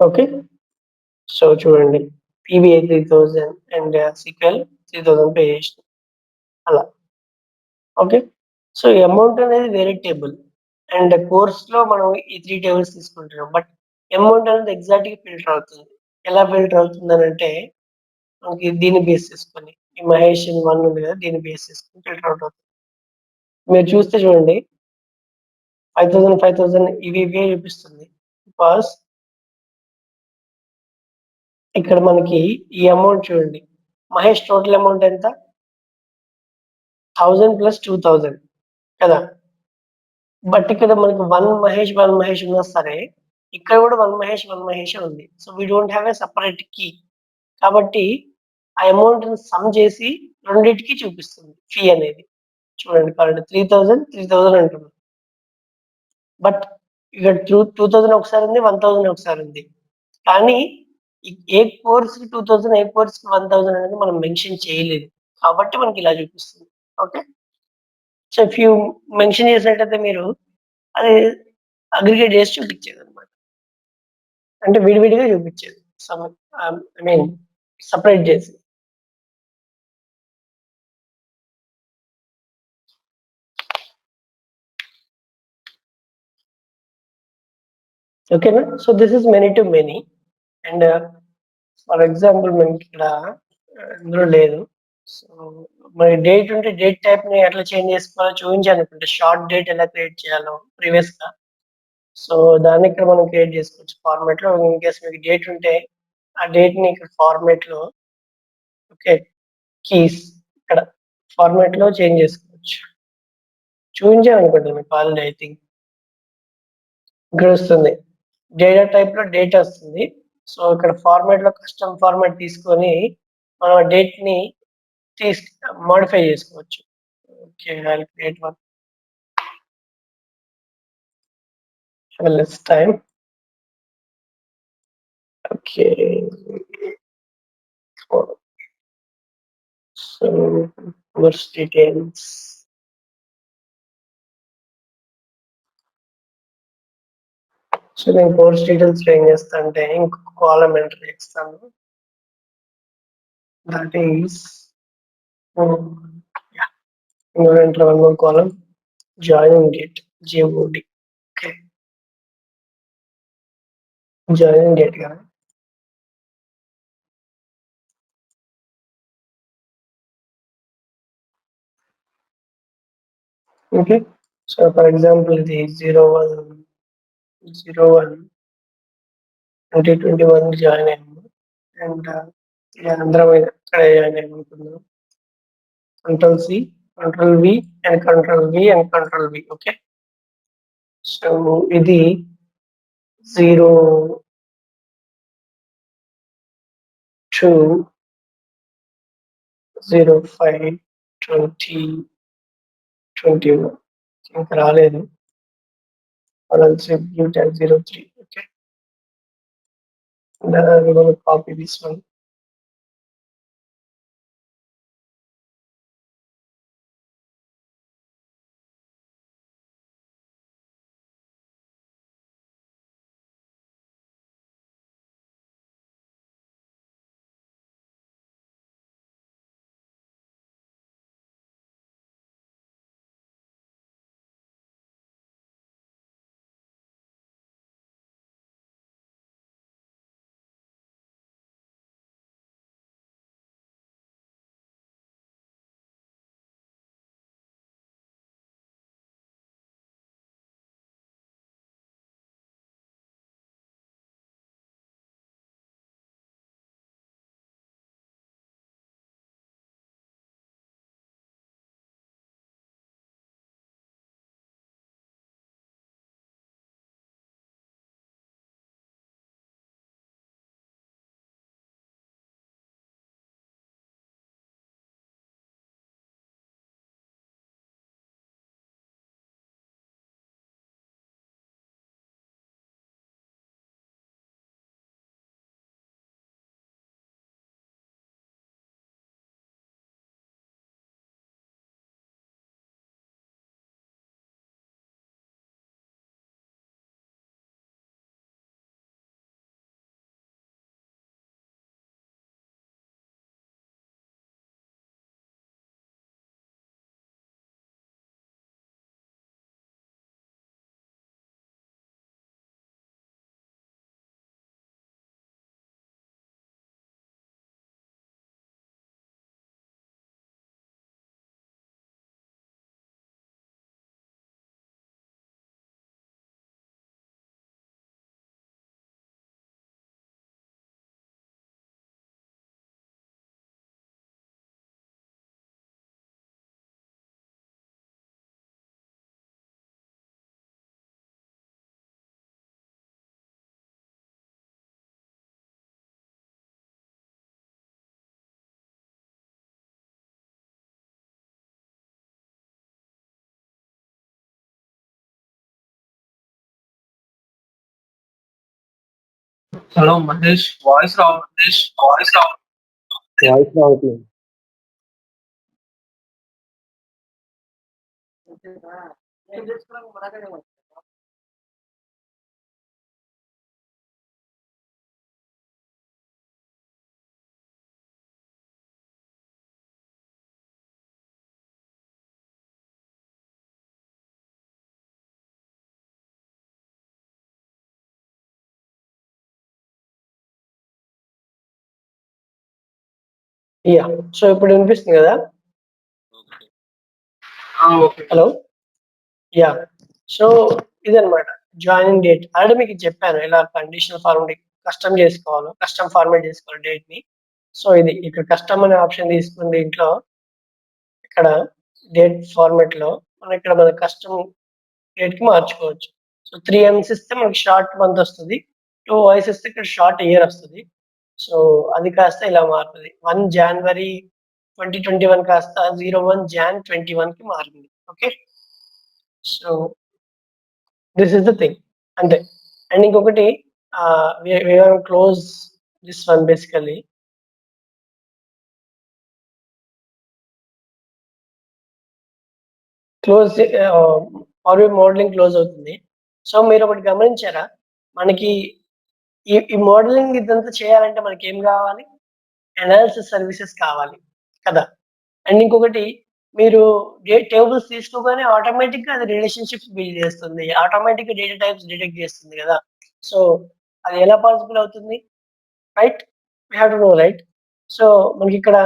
ఓకే. సో చూడండి, పీవీఏ 3000 అండ్ సీక్వెల్ 3000 పే చేసినాం. అలా. ఓకే. సో ఈ అమౌంట్ అనేది వేరే టేబుల్. అండ్ కోర్స్‌లో మనం ఈ 3 టేబుల్స్ తీసుకుంటున్నాం. బట్ అమౌంట్ అనేది ఎగ్జాక్ట్‌గా ఫిల్టర్ అవుతుంది. ఎలా ఫిల్టర్ అవుతుందనంటే, మనకి దీన్ని బేస్ చేసుకొని, ఈ మహేష్ 1 ఉంది కదా! దీన్ని బేస్ చేసుకొని ఫిల్టర్ అవుట్ అవుతుంది. మీరు చూస్తే చూడండి, 5000 ఇవే చూపిస్తుంది. బికాజ్ ఇక్కడ మనకి ఈ అమౌంట్ చూడండి, మహేష్ టోటల్ అమౌంట్ ఎంత? 1000 ప్లస్ 2000 కదా! బట్ ఇక్కడ మనకి 1 మహేష్ ఉన్నా సరే, ఇక్కడ కూడా 1 మహేషే ఉంది. So we don't have a separate key. కాబట్టి ఆ అమౌంట్‌ని సమ్ చేసి రెండిటికి చూపిస్తుంది ఫీ అనేది. చూడండి, కరెంట్ 3000 అంటున్నాం. బట్ ఇక్కడ 2000 ఒకసారి ఉంది, 1000 ఒకసారి ఉంది. కానీ ఏ కోర్స్‌కి 2000, ఏ కోర్స్‌కి 1000 అనేది మనం మెన్షన్ చేయలేదు. కాబట్టి మనకి ఇలా చూపిస్తుంది. Okay. So if you mention చేసినట్టయితే మీరు అది అగ్రిగేట్ చేసి చూపించేదన్నమాట. అంటే విడివిడిగా చూపించేది. సమ్ ఐ మీన్ సెపరేట్ చేసి. ఓకేనా? So this is many to many. And for example మనకి ఇక్కడ ఇందులో లేదు. సో మరి డేట్ ఉంటే డేట్ టైప్‌ని ఎట్లా చేంజ్ చేసుకోవాలో చూపించాలనుకుంటే, షార్ట్ డేట్ ఎలా క్రియేట్ చేయాలో ప్రీవియస్‌గా. సో దాన్ని ఇక్కడ మనం క్రియేట్ చేసుకోవచ్చు ఫార్మాట్‌లో. ఇన్‌కేస్ మీకు డేట్ ఉంటే ఆ డేట్‌ని ఇక్కడ ఫార్మాట్‌లో, ఓకే, కీస్ ఇక్కడ ఫార్మాట్‌లో చేంజ్ చేసుకోవచ్చు. చూపించాననుకుంటా మీకు ఆల్రెడీ ఐ థింక్. ఇక్కడ వస్తుంది. డేటా టైప్‌లో డేట్ వస్తుంది. సో ఇక్కడ ఫార్మాట్‌లో కస్టమ్ ఫార్మాట్ తీసుకొని మనం ఆ డేట్‌ని తీస్ మోడిఫై చేసుకోవచ్చు. Okay. I'll create one. Have a less time. Okay. So course details. So నేను కోర్స్ డీటెయిల్స్‌లో ఏం చేస్తా అంటే, ఇంకొక కాలమ్ ఎంటర్ చేస్తాను. That is yeah! ఇందులో enter one more column, joining date, JOD. Okay. Joining date కదా! ఓకే. సో ఫర్ ఎగ్జాంపుల్ ఇది 01/01/2021 జాయిన్ అయ్యాము. అండ్ అందరం ఇక్కడే జాయిన్ అయ్యాము అనుకుందాం. Control C, control V and control V and control V. Okay. So ఇది 02/05/2021 ఇంకా రాలేదు. View tag 03. ఓకే. And we're going to copy this one. Hello Mahesh, voice రావట్లేదు. వాయిస్ రావట్లేదు. యా, సో ఇప్పుడు వినిపిస్తుంది కదా? హలో. యా, సో ఇదన్నమాట జాయినింగ్ డేట్. ఆల్రెడీ మీకు చెప్పాను ఇలా కండిషనల్ ఫార్మేట్ కస్టమ్ ఫార్మేట్ చేసుకోవాలి డేట్ ని. సో ఇది ఇక్కడ కస్టమ్ అనే ఆప్షన్ తీసుకుని దీంట్లో ఇక్కడ డేట్ ఫార్మేట్ లో మనం ఇక్కడ మన కస్టమ్ డేట్ కి మార్చుకోవచ్చు. సో 3 MSs ఇస్తే మనకి షార్ట్ మంత్ వస్తుంది, 2 Is ఇస్తే ఇక్కడ షార్ట్ ఇయర్ వస్తుంది. సో అది కాస్త ఇలా మారుతుంది. 1 January 2021 కాస్త 01 Jan 21 కి మారింది. Okay, so this is the thing అంతే. అండ్ ఇంకొకటి close this one basically. Close modelling close అవుతుంది. సో మీరు ఒకటి గమనించారా, మనకి ఈ మోడలింగ్ ఇదంతా చేయాలంటే మనకి ఏం కావాలి? అనాలిసిస్ సర్వీసెస్ కావాలి కదా. అండ్ ఇంకొకటి, మీరు టేబుల్స్ తీసుకోగానే ఆటోమేటిక్ గా అది రిలేషన్షిప్స్ బిల్డ్ చేస్తుంది, ఆటోమేటిక్ గా డేటా టైప్స్ డిటెక్ట్ చేస్తుంది కదా. సో అది ఎలా పాసిబుల్ అవుతుంది? Right, we have to know, right. So మనకి ఇక్కడ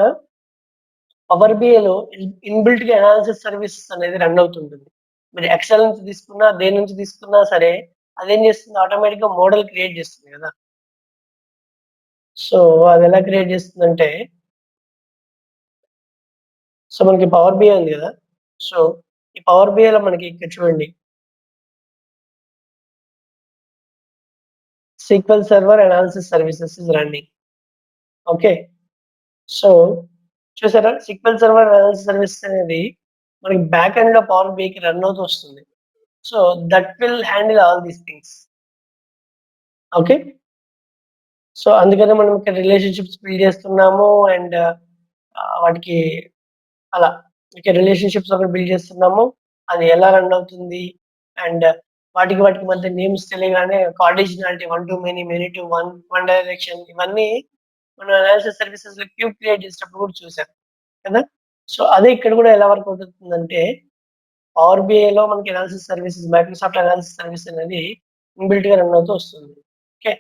పవర్ బిఐలో ఇన్బిల్ట్ గా అనాలిసిస్ సర్వీసెస్ అనేది రన్ అవుతుంటుంది. మీరు ఎక్సెల్ నుంచి తీసుకున్నా, దేని నుంచి తీసుకున్నా సరే, అదేం చేస్తుంది? ఆటోమేటిక్ గా మోడల్ క్రియేట్ చేస్తుంది కదా. సో అది ఎలా క్రియేట్ చేస్తుందంటే, సో మనకి పవర్ బిఐ ఉంది కదా. సో ఈ పవర్ బిఐలో మనకి ఇక్కడ చూడండి, SQL server analysis services is running. Okay, so చూసారా, SQL సర్వర్ అనాలిసిస్ సర్వీసెస్ అనేది మనకి బ్యాక్ ఎండ్ లో పవర్ బిఐకి రన్ అవుతూ వస్తుంది. So that will handle all these things. Okay, so అందుకనే మనం ఇక్కడ రిలేషన్షిప్స్ బిల్డ్ చేస్తున్నాము. అండ్ వాటికి అలా ఇక్కడ రిలేషన్షిప్స్ ఒకటి బిల్డ్ చేస్తున్నాము, అది ఎలా రన్ అవుతుంది. అండ్ వాటికి మధ్య నేమ్స్ తెలియగానే కార్డిషనాలిటీ, 1 to many, many to one direction, ఇవన్నీ మనం అనాలిసిస్ సర్వీసెస్ లో క్యూబ్ క్రియేట్ చేసినప్పుడు కూడా చూసాం కదా. సో అదే ఇక్కడ కూడా ఎలా వర్క్ అవుతుందంటే, పవర్ బిఐలో మనకి analysis services, Microsoft analysis service అనేది ఇన్బిల్ట్ గా రన్ అవుతూ వస్తుంది. Okay,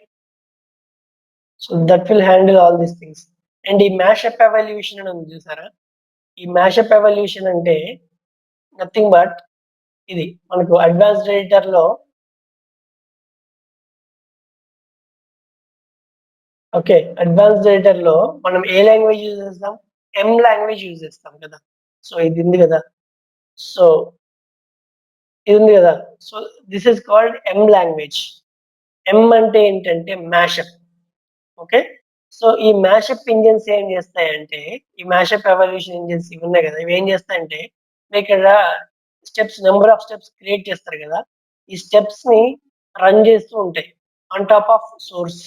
so that will handle all these things. And ఈ మ్యాషప్ ఎవాల్యుయేషన్ అని ఉంది చూసారా, ఈ మ్యాషప్ ఎవాల్యుయేషన్ అంటే నథింగ్ బట్ ఇది మనకు అడ్వాన్స్డ్ ఎడిటర్ లో, ఓకే, అడ్వాన్స్డ్ ఎడిటర్ లో మనం ఏ లాంగ్వేజ్ యూజ్ చేస్తాం? M లాంగ్వేజ్ యూజ్ చేస్తాం కదా. సో ఇది ఉంది కదా, సో ఇది ఉంది కదా. So this is called M language. M అంటే ఏంటంటే మ్యాషప్. ఓకే, సో ఈ మ్యాషప్ ఇంజిన్స్ ఏం చేస్తాయంటే, ఈ మ్యాషప్ ఎవల్యూషన్ ఇంజిన్స్ ఇవి ఉన్నాయి కదా, ఇవి ఏం చేస్తాయంటే, మీరు ఇక్కడ నెంబర్ ఆఫ్ స్టెప్స్ క్రియేట్ చేస్తారు కదా, ఈ స్టెప్స్ ని రన్ చేస్తూ ఉంటాయి ఆన్ టాప్ ఆఫ్ సోర్స్.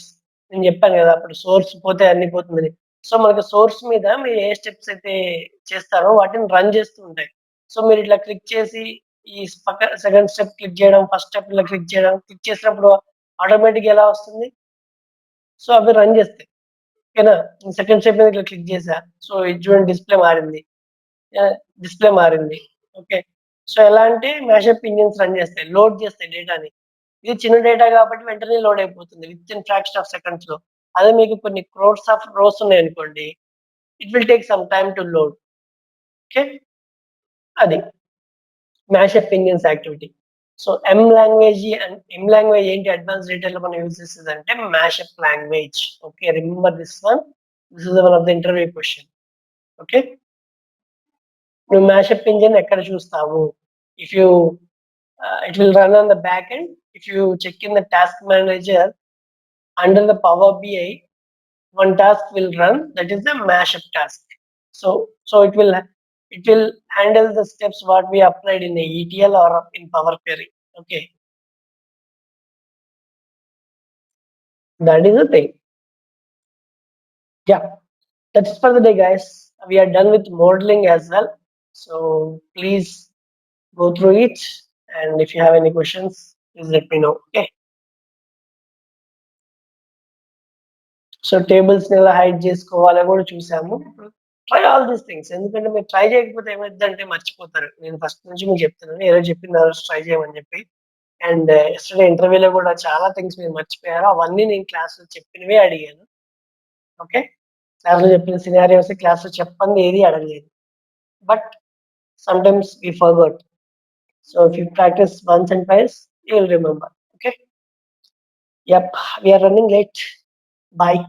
నేను చెప్పాను కదా అప్పుడు, సోర్స్ పోతే అన్ని పోతుందని. సో మనకి సోర్స్ మీద మీరు ఏ స్టెప్స్ అయితే చేస్తారో వాటిని రన్ చేస్తూ ఉంటాయి. సో మీరు ఇట్లా క్లిక్ చేసి ఈ పక్క సెకండ్ స్టెప్ క్లిక్ చేయడం, ఫస్ట్ స్టెప్ ఇలా క్లిక్ చేసినప్పుడు ఆటోమేటిక్ ఎలా వస్తుంది? సో అవి రన్ చేస్తాయి. ఓకేనా, సెకండ్ స్టెప్ మీద ఇట్లా క్లిక్ చేసా, సో ఇది చూడండి డిస్ప్లే మారింది. ఓకే, సో ఎలా అంటే మ్యాషప్ ఇంజిన్స్ రన్ చేస్తాయి, లోడ్ చేస్తాయి డేటాని. ఇది చిన్న డేటా కాబట్టి వెంటనే లోడ్ అయిపోతుంది within fraction of seconds లో. అదే మీకు కొన్ని క్రోడ్స్ ఆఫ్ రోస్ ఉన్నాయి అనుకోండి, it will take some time to load. Okay, అది mashup engines activity. So M language ఏంటి అడ్వాన్స్ డేటా లో మనం యూజ్ చేసేది అంటే mashup language. Okay, remember this one, this is one of the interview question. Okay, నువ్వు mashup engine ఎక్కడ చూస్తావు? If you it will run on the back end. If you check in the task manager under the power BI, one task will run, that is the mashup task. So it will handle the steps what we applied in the ETL or in Power Query. Okay, That is the thing. Yeah, that's it for the day, guys. We are done with modeling as well. So please go through it. And if you have any questions, please let me know. Okay. So tables ని ఎలా hide చేసుకోవాలో కూడా చూసాము. Try all these things, ఎందుకంటే మీరు try చేయకపోతే ఏమైందంటే మర్చిపోతారు. నేను ఫస్ట్ నుంచి మీకు చెప్తున్నాను, ఏదో చెప్పింది ఆ రోజు ట్రై చేయమని చెప్పి. అండ్ ఎస్టర్డే ఇంటర్వ్యూలో కూడా చాలా థింగ్స్ మీరు మర్చిపోయారు. అవన్నీ నేను క్లాస్లో చెప్పినవే అడిగాను. ఓకే, క్లాస్లో చెప్పిన సినారియోస్ క్లాస్లో చెప్పండి ఏది అడగలేదు. But sometimes we forget. So if you practice once and twice you will remember. Okay. Yup, we're running late. Bye.